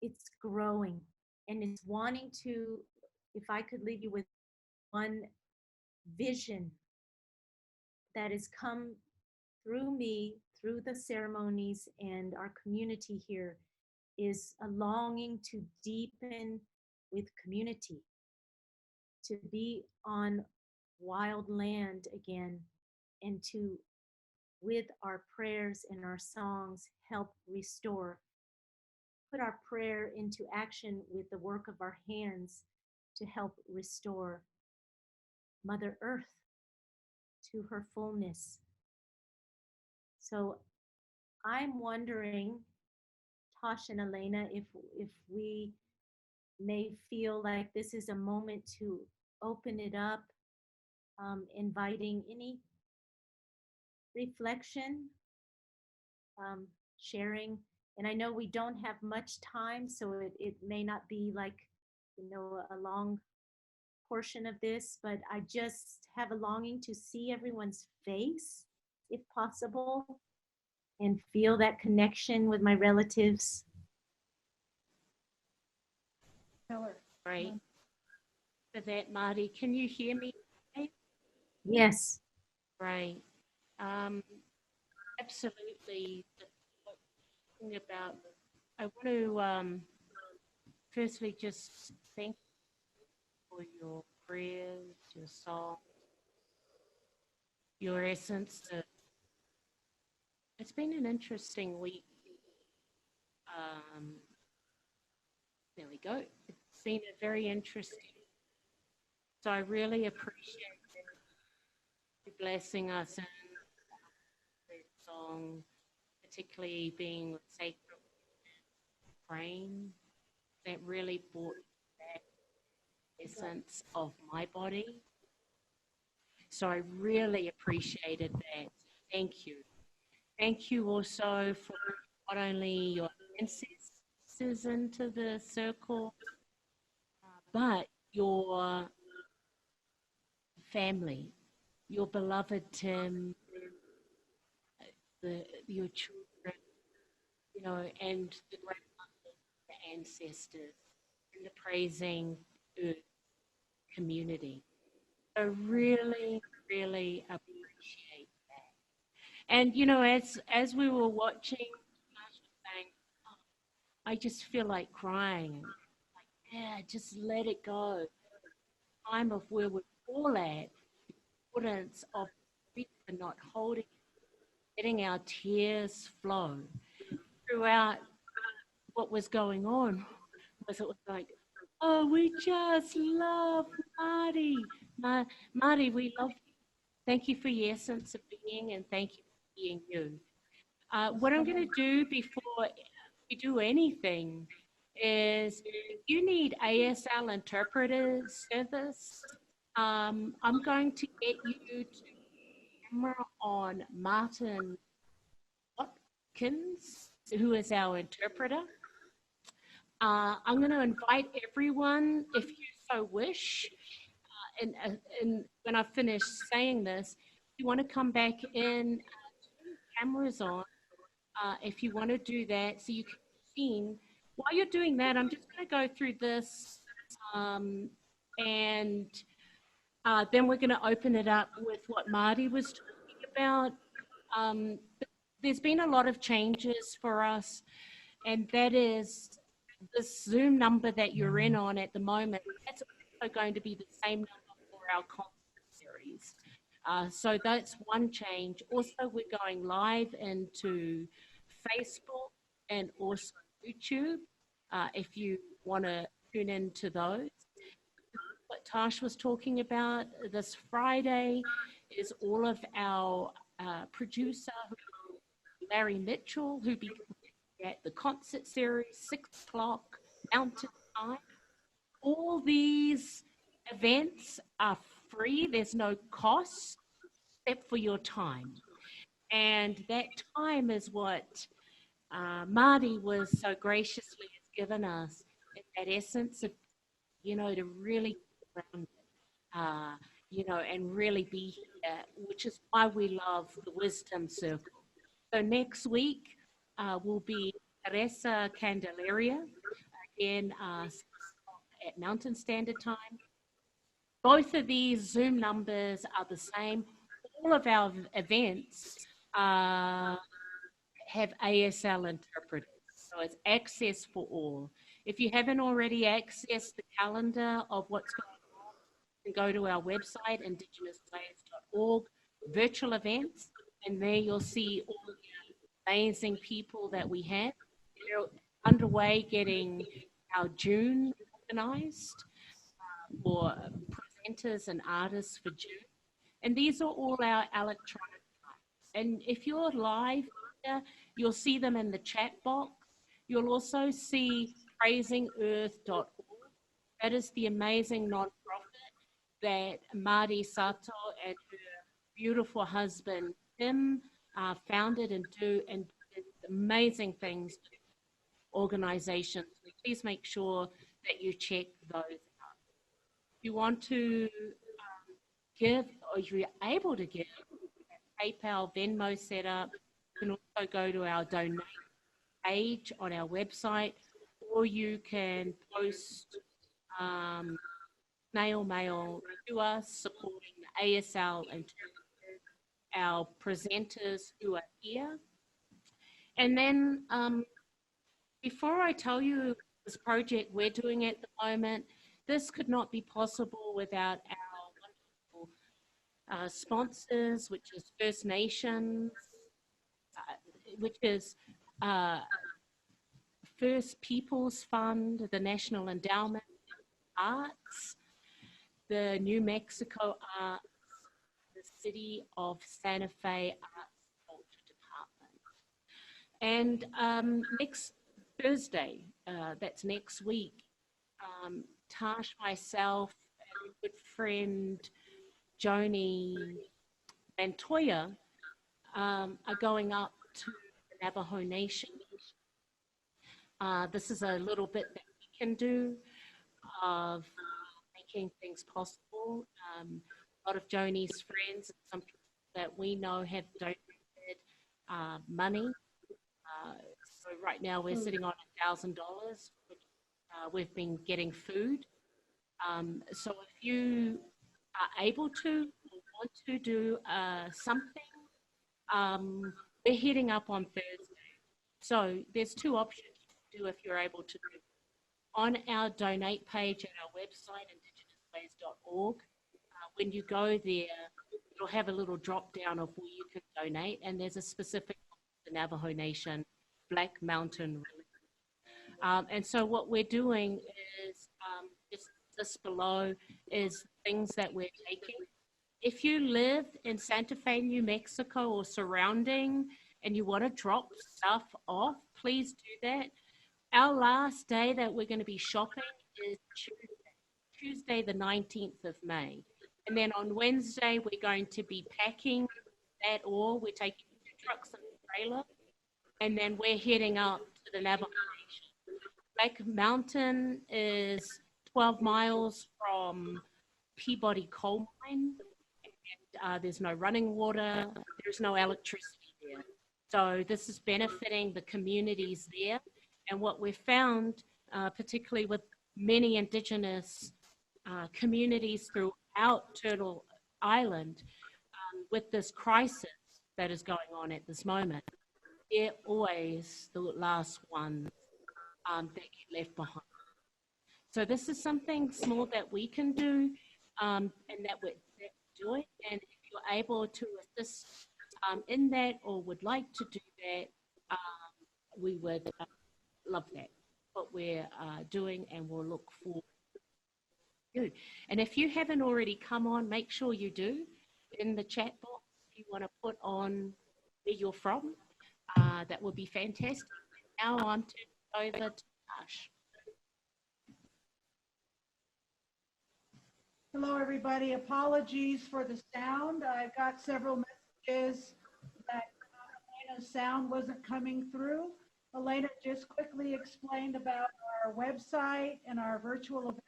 it's growing, and it's wanting to, if I could leave you with one vision that has come through me, through the ceremonies and our community here, is a longing to deepen with community, to be on wild land again, and to, with our prayers and our songs, help restore, put our prayer into action with the work of our hands to help restore Mother Earth to her fullness. So I'm wondering, Tosh and Elena, if we may feel like this is a moment to open it up, inviting any reflection, sharing. And I know we don't have much time, so it may not be like, a long portion of this, but I just have a longing to see everyone's face, if possible, and feel that connection with my relatives. Great for that, Madi. Can you hear me? Yes. Great. Absolutely. About, I want to firstly just thank you for your prayers, your song, your essence. It's been an interesting week. There we go. It's been a very interesting. So I really appreciate you blessing us in that song, particularly being with sacred praying. That really brought back the essence of my body. So I really appreciated that. Thank you. Thank you also for not only your ancestors into the circle, but your family, your beloved Tim, your children, and the grandmothers, the ancestors, and the praising earth community. So really, really appreciate that. And as we were watching, I was saying, oh, I just feel like crying. Yeah, just let it go. Time of where we're all at, the importance of not holding, letting our tears flow throughout what was going on. Was it was like, oh, we just love Marty. Marty, we love you. Thank you for your sense of being, and thank you for being you. What I'm going to do before we do anything is, if you need ASL interpreter service, I'm going to get you to camera on Martin Watkins, who is our interpreter. I'm going to invite everyone, if you so wish, and when I finish saying this, if you want to come back in, cameras on, if you want to do that, so you can be seen. While you're doing that, I'm just going to go through this, and then we're going to open it up with what Marty was talking about. There's been a lot of changes for us, and that is this Zoom number that you're in on at the moment. That's also going to be the same number for our concert series. So that's one change. Also, we're going live into Facebook and also YouTube, if you want to tune into those. What Tash was talking about this Friday is all of our producer, Larry Mitchell, who be at the concert series, 6 o'clock Mountain Time. All these events are free. There's no cost except for your time. And that time is what Marty was so graciously has given us, that essence of, to really get around it, and really be here, which is why we love the Wisdom Circle. So next week will be Teresa Candelaria, again, at Mountain Standard Time. Both of these Zoom numbers are the same. All of our events have ASL interpreters, so it's access for all. If you haven't already accessed the calendar of what's going on, you can go to our website, IndigenousWays.org, virtual events, and there you'll see all the amazing people that we have. We're underway getting our June organized for presenters and artists for June. And these are all our electronic types. And if you're live here, you'll see them in the chat box. You'll also see praisingearth.org. That is the amazing nonprofit that Madi Sato and her beautiful husband, Tim, founded and did amazing things with organizations. Please make sure that you check those out. If you want to give, or if you're able to give, PayPal, Venmo setup, you can also go to our donate page on our website, or you can post snail mail to us supporting the ASL and our presenters who are here. And then before I tell you this project we're doing at the moment, this could not be possible without our wonderful sponsors, which is First Nations, which is First Peoples Fund, the National Endowment for Arts, the New Mexico Arts, the City of Santa Fe Arts and Culture Department. And next Thursday, that's next week, Tash, myself, and good friend Joni Montoya are going up to the Navajo Nation This is a little bit that we can do of making things possible. A lot of Joni's friends and some people that we know have donated money. So right now we're sitting on $1,000, which we've been getting food. So if you are able to or want to do something, we're heading up on Thursday. So there's two options to do if you're able to do. On our donate page at our website, IndigenousWays.org, when you go there, it'll have a little drop down of where you can donate, and there's a specific the Navajo Nation Black Mountain Relief. And so what we're doing is just this below is things that we're taking. If you live in Santa Fe, New Mexico or surrounding, and you want to drop stuff off, please do that. Our last day that we're going to be shopping is Tuesday the 19th of May. And then on Wednesday, we're going to be packing that ore. We're taking 2 trucks and a trailer. And then we're heading up to the Navajo Nation. Black Mountain is 12 miles from Peabody Coal Mine. And, there's no running water. There's no electricity there. So this is benefiting the communities there. And what we've found, particularly with many Indigenous communities throughout Turtle Island, with this crisis that is going on at this moment, they're always the last ones that get left behind. So this is something small that we can do, and that we're doing. And if you're able to assist in that or would like to do that, we would love that, what we're doing, and we'll look forward to you. And if you haven't already come on, make sure you do in the chat box. If you want to put on where you're from, that would be fantastic. Now I'm turning over to Ash. Hello, everybody. Apologies for the sound. I got several messages that Elena's sound wasn't coming through. Elena just quickly explained about our website and our virtual event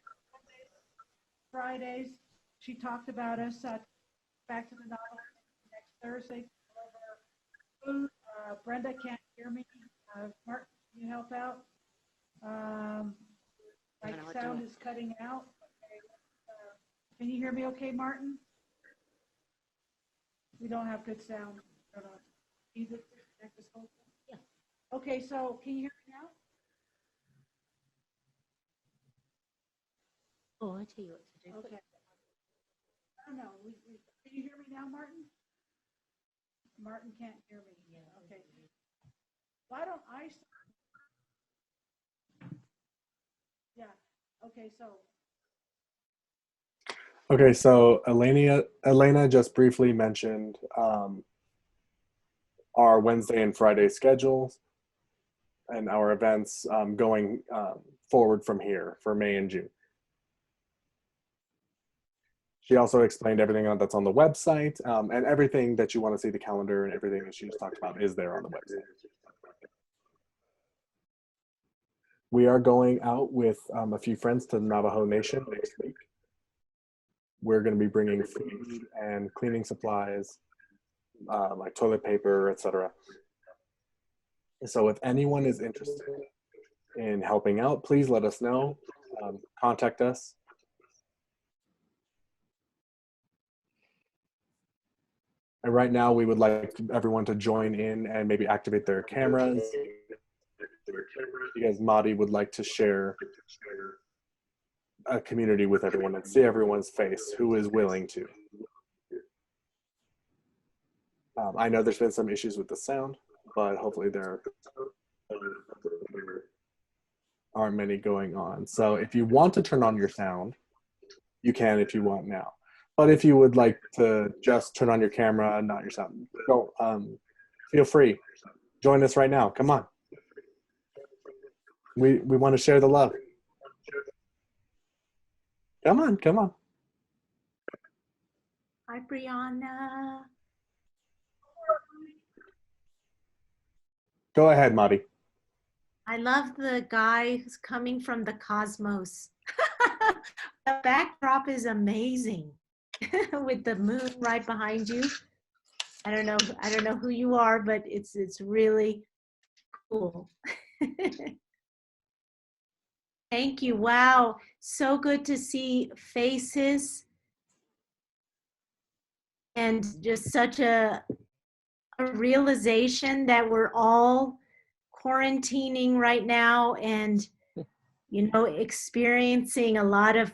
Fridays. She talked about us back to the Navajo next Thursday to deliver food. Brenda can't hear me. Martin, can you help out? My sound is cutting out. Okay. Can you hear me okay, Martin? We don't have good sound. Either connect this whole thing. Yeah. Okay, so can you hear me now? Oh, I tell you what to do. Okay. I don't know. Can you hear me now, Martin? Martin can't hear me. Yeah. Okay. Why don't I? Yeah. Okay. So. Okay, so Elena just briefly mentioned our Wednesday and Friday schedules and our events going forward from here for May and June. She also explained everything that's on the website, and everything that you want to see, the calendar and everything that she just talked about is there on the website. We are going out with a few friends to the Navajo Nation next week. We're going to be bringing food and cleaning supplies, like toilet paper, etc. So if anyone is interested in helping out, please let us know. Contact us. And right now, we would like everyone to join in and maybe activate their cameras, because Madi would like to share a community with everyone and see everyone's face who is willing to. I know there's been some issues with the sound, but hopefully there aren't many going on. So if you want to turn on your sound, you can if you want now. But if you would like to just turn on your camera and not your sound, go. Feel free. Join us right now. Come on. We want to share the love. Come on, come on. Hi, Brianna. Go ahead, Madi. I love the guy who's coming from the cosmos. The backdrop is amazing with the moon right behind you. I don't know who you are, but it's really cool. Thank you. Wow. So good to see faces and just such a realization that we're all quarantining right now and experiencing a lot of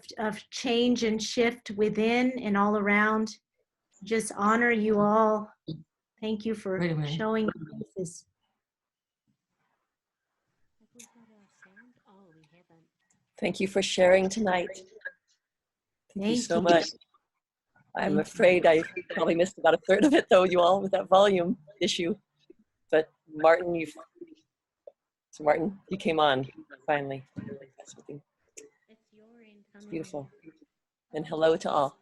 change and shift within and all around. Just honor you all. Thank you for showing faces. Have we got our sound? Oh, we haven't. Thank you for sharing tonight. Thank you so much. I'm afraid I probably missed about a third of it, though, you all, with that volume issue. But Martin, you came on finally. It's your end, honey. It's beautiful. And hello to all.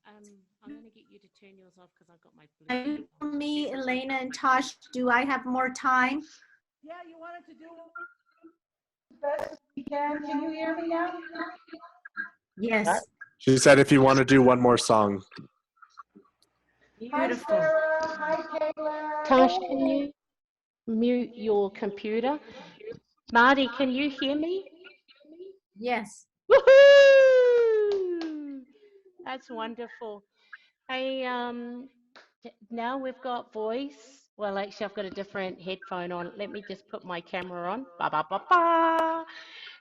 I'm going to get you to turn yours off because I've got my Bluetooth. For me, Elena and Tosh, do I have more time? Yeah, you wanted to do as best as we can. Can you hear me now? Yes. She said if you want to do one more song. Beautiful. Hi, Sarah. Hi, Kayla. Tosh, can you mute your computer? Marty, can you hear me? Yes. Woohoo! That's wonderful. Hey, now we've got voice. Well, actually, I've got a different headphone on. Let me just put my camera on. Ba ba ba ba.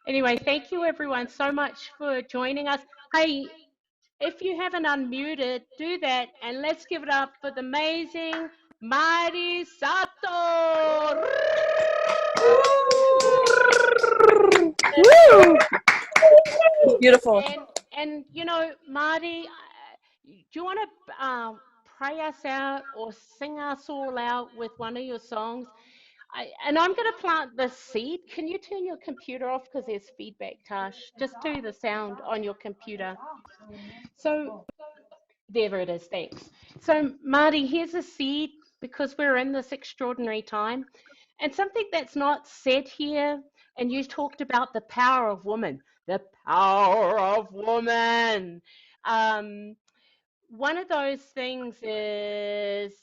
Anyway, thank you everyone so much for joining us. Hey, if you haven't unmuted, do that, and let's give it up for the amazing Madi Sato. Beautiful. And Marty, do you want to pray us out or sing us all out with one of your songs? And I'm going to plant the seed. Can you turn your computer off because there's feedback, Tash? Just do the sound on your computer. So there it is. Thanks. So Marty, here's a seed because we're in this extraordinary time. And something that's not said here, and you talked about the power of woman, the power of woman. One of those things is,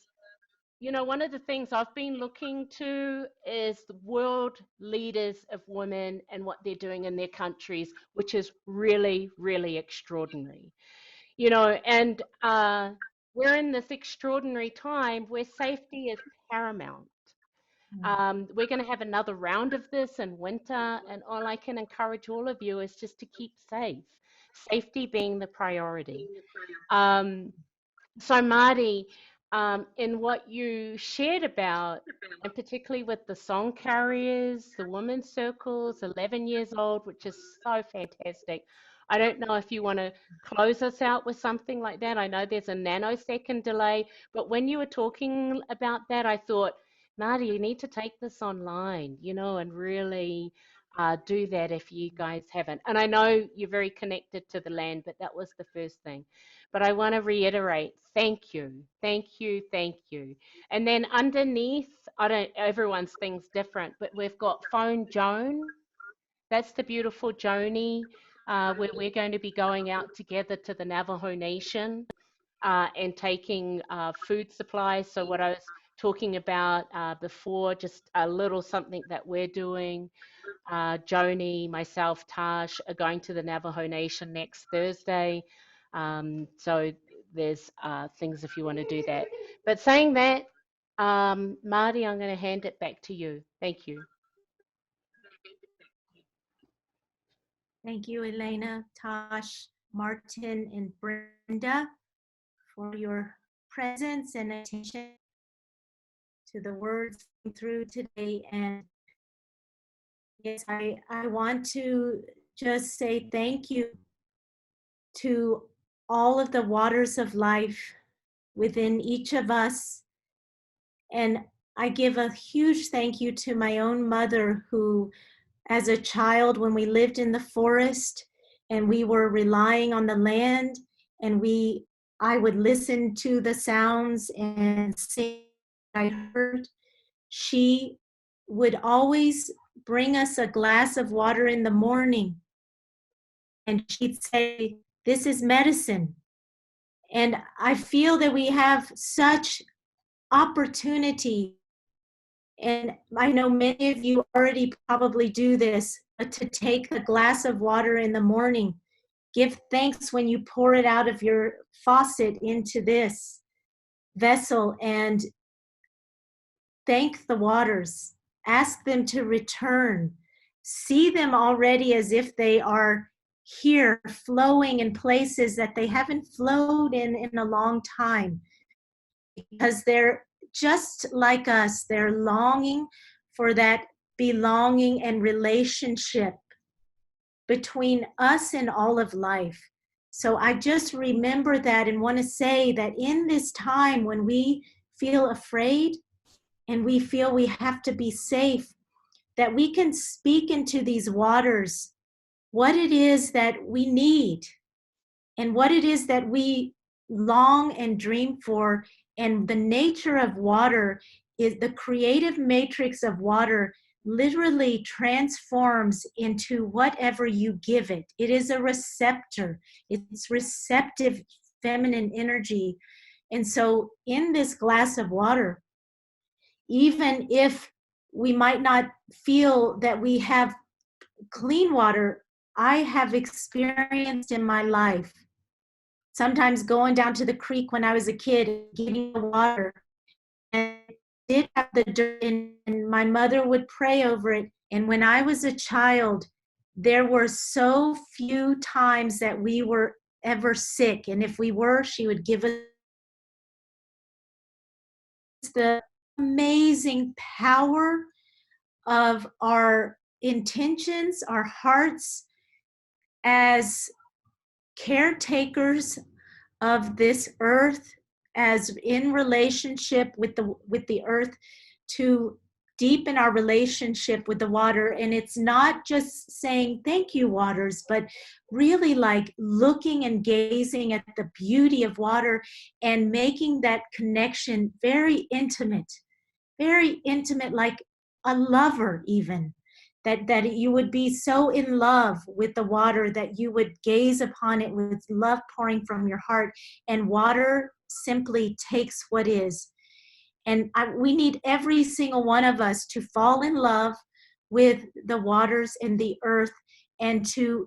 one of the things I've been looking to is the world leaders of women and what they're doing in their countries, which is really, really extraordinary. And we're in this extraordinary time where safety is paramount. We're going to have another round of this in winter, and all I can encourage all of you is just to keep safe, safety being the priority. So Marty, in what you shared about, and particularly with the song carriers, the women's circles, 11 years old, which is so fantastic. I don't know if you want to close us out with something like that. I know there's a nanosecond delay, but when you were talking about that, I thought, Marty, you need to take this online, and really do that if you guys haven't. And I know you're very connected to the land, but that was the first thing. But I want to reiterate, thank you, thank you, thank you. And then underneath, everyone's thing's different, but we've got Phone Joan. That's the beautiful Joni, where we're going to be going out together to the Navajo Nation and taking food supplies. So what I was talking about before, just a little something that we're doing. Joni, myself, Tash are going to the Navajo Nation next Thursday. So there's things if you want to do that. But saying that, Marty, I'm going to hand it back to you. Thank you. Thank you, Elena, Tosh, Martin, and Brenda for your presence and attention to the words through today. And yes, I want to just say thank you to all of the waters of life within each of us. And I give a huge thank you to my own mother, who, as a child, when we lived in the forest and we were relying on the land, and I would listen to the sounds and sing I heard, she would always bring us a glass of water in the morning, and she'd say, "This is medicine." And I feel that we have such opportunity, and I know many of you already probably do this, but to take the glass of water in the morning, give thanks when you pour it out of your faucet into this vessel, and thank the waters. Ask them to return. See them already as if they are here, flowing in places that they haven't flowed in a long time. Because they're just like us. They're longing for that belonging and relationship between us and all of life. So I just remember that and want to say that in this time when we feel afraid and we feel we have to be safe, that we can speak into these waters what it is that we need and what it is that we long and dream for. And the nature of water is the creative matrix of water literally transforms into whatever you give it. It is a receptor. It's receptive feminine energy. And so in this glass of water, even if we might not feel that we have clean water, I have experienced in my life, sometimes going down to the creek when I was a kid, getting the water, and it did have the dirt in, and my mother would pray over it. And when I was a child, there were so few times that we were ever sick. And if we were, she would give us the amazing power of our intentions, our hearts as caretakers of this earth, as in relationship with the earth, to deepen our relationship with the water. And it's not just saying thank you, waters, but really like looking and gazing at the beauty of water and making that connection very intimate, like a lover even. That you would be so in love with the water that you would gaze upon it with love pouring from your heart. And water simply takes what is. And we need every single one of us to fall in love with the waters and the earth, and to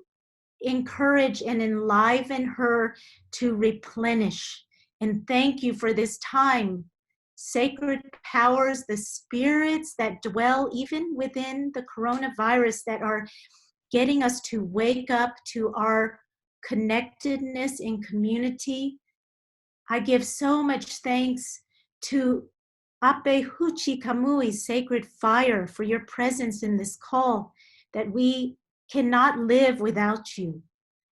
encourage and enliven her to replenish. And thank you for this time. Sacred powers, the spirits that dwell even within the coronavirus, that are getting us to wake up to our connectedness in community. I give so much thanks to Ape Huchi Kamui, sacred fire, for your presence in this call, that we cannot live without you.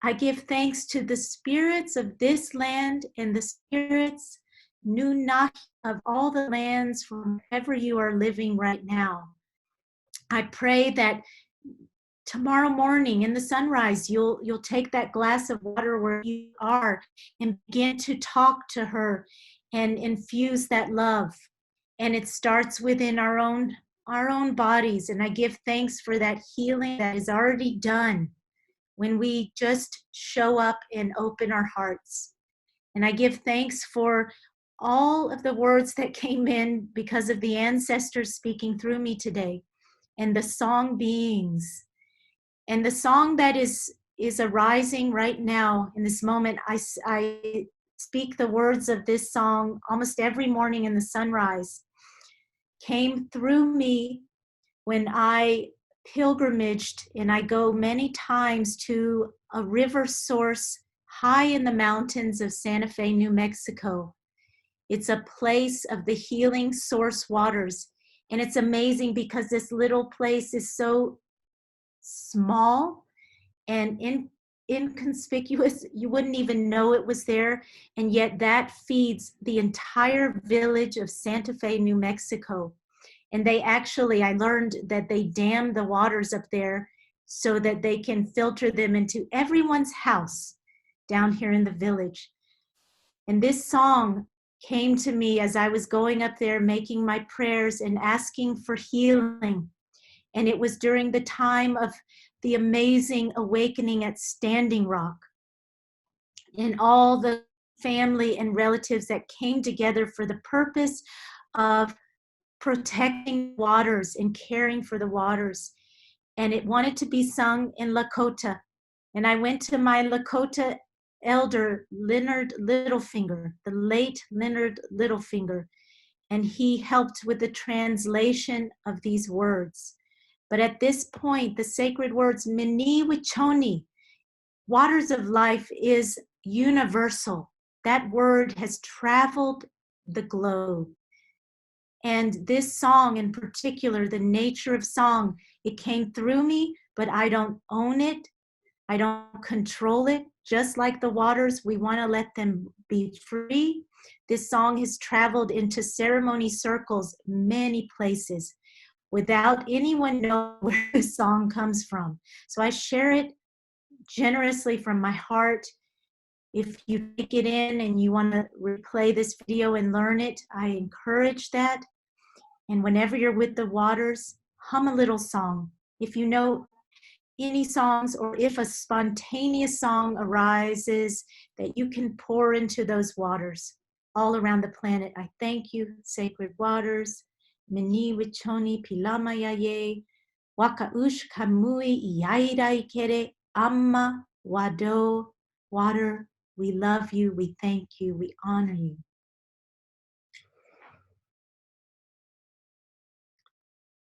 I give thanks to the spirits of this land and the spirits Nunahi of all the lands from wherever you are living right now. I pray that tomorrow morning in the sunrise, you'll take that glass of water where you are and begin to talk to her and infuse that love. And it starts within our own bodies. And I give thanks for that healing that is already done when we just show up and open our hearts. And I give thanks for all of the words that came in because of the ancestors speaking through me today, and the song beings. And the song that is arising right now in this moment, I speak the words of this song almost every morning in the sunrise, came through me when I pilgrimaged, and I go many times to a river source high in the mountains of Santa Fe, New Mexico. It's a place of the healing source waters. And it's amazing because this little place is so small and inconspicuous. You wouldn't even know it was there. And yet that feeds the entire village of Santa Fe, New Mexico. And they actually, I learned that they dam the waters up there so that they can filter them into everyone's house down here in the village. And this song came to me as I was going up there making my prayers and asking for healing. And it was during the time of the amazing awakening at Standing Rock, and all the family and relatives that came together for the purpose of protecting waters and caring for the waters. And it wanted to be sung in Lakota. And I went to my Lakota elder, Leonard Littlefinger, the late Leonard Littlefinger, and he helped with the translation of these words. But at this point, the sacred words, Mini Wichoni, waters of life, is universal. That word has traveled the globe. And this song in particular, the nature of song, it came through me, but I don't own it. I don't control it. Just like the waters, we want to let them be free. This song has traveled into ceremony circles, many places, without anyone knowing where the song comes from. So I share it generously from my heart. If you take it in and you want to replay this video and learn it, I encourage that. And whenever you're with the waters, hum a little song. If you know any songs, or if a spontaneous song arises that you can pour into those waters all around the planet. I thank you, sacred waters. Mini Wichoni Pilamayaye, Wakaush Kamui Iairai Kere, Amma Wado, water. We love you, we thank you, we honor you.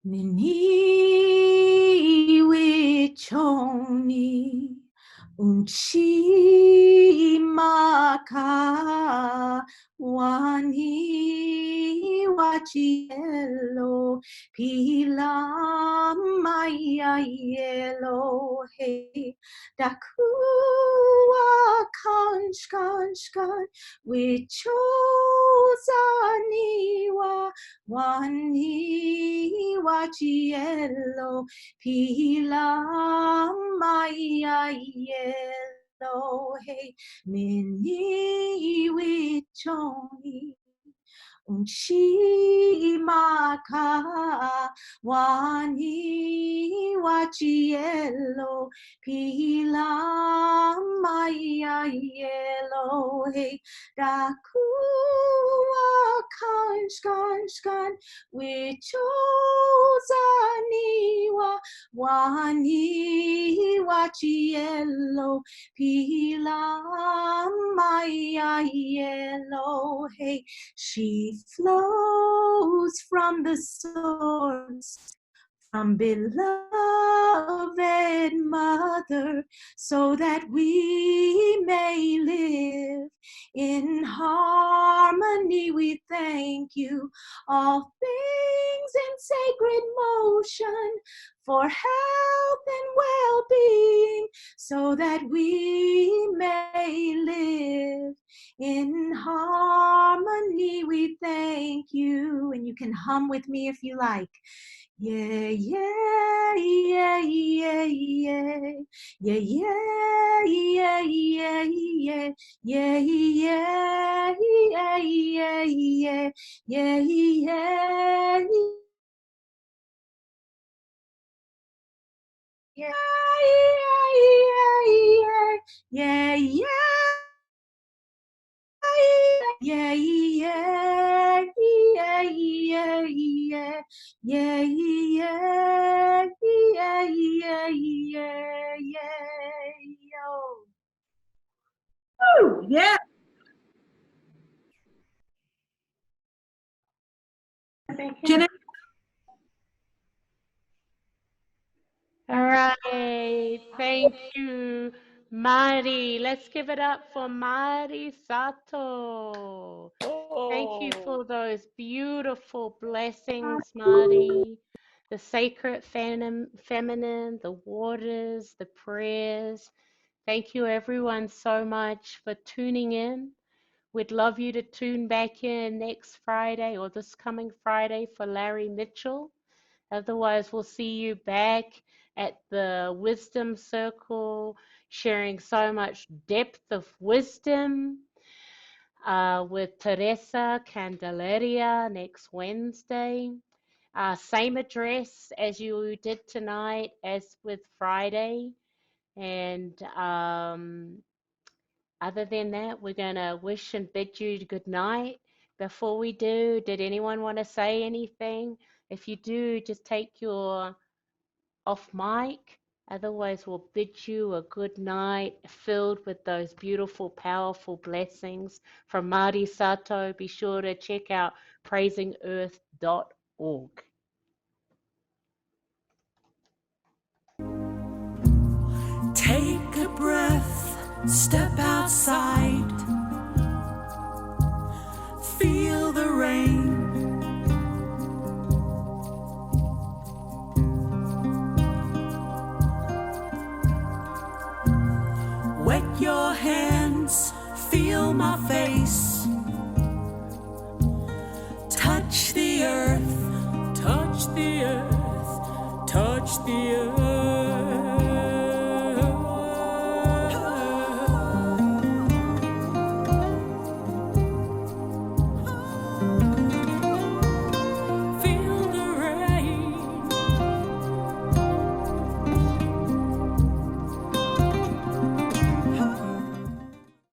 Mini Wichoni Unchi Maka Wani Wachielo Pila Maya Yelo He Dakua Kanshkan Wichozaniwa Wani Wachielo Pila Maya Yelo He Mini Wichoni Unchi Maka Wani Wachielo Pila Maya Yelo He Dakua Kanshkan Wichozaniwa Wani Wachielo Pila Maya Yelo He. She flows from the source, from beloved mother, so that we may live in harmony. We thank you, all things in sacred motion, for health and well-being, so that we may live in harmony. We thank you. And you can hum with me if you like. Yeah, yeah, yeah, yeah, yeah, yeah, yeah, yeah, yeah, yeah, yeah, yeah, yeah, yeah, yeah, yeah, yeah. Yeah, yeah, yeah, yeah, yeah, yeah, yeah, yeah, yeah, yeah, yeah, yeah, yeah, yeah, yeah. Oh, yeah. Jeanette, All right, thank you, Madi. Let's give it up for Madi Sato. Thank you for those beautiful blessings, Madi. The sacred feminine, the waters, the prayers. Thank you, everyone, so much for tuning in. We'd love you to tune back in next Friday or this coming Friday for Larry Mitchell. Otherwise, we'll see you back at the Wisdom Circle, sharing so much depth of wisdom with Teresa Candelaria next Wednesday. Same address as you did tonight as with Friday. And other than that, we're going to wish and bid you good night. Before we do, did anyone want to say anything? If you do, just take your off mic. Otherwise, we'll bid you a good night filled with those beautiful, powerful blessings from Madi Sato. Be sure to check out praisingearth.org. Take a breath, step outside, feel the rain. Wet your hands, feel my face. Touch the earth, touch the earth, touch the earth.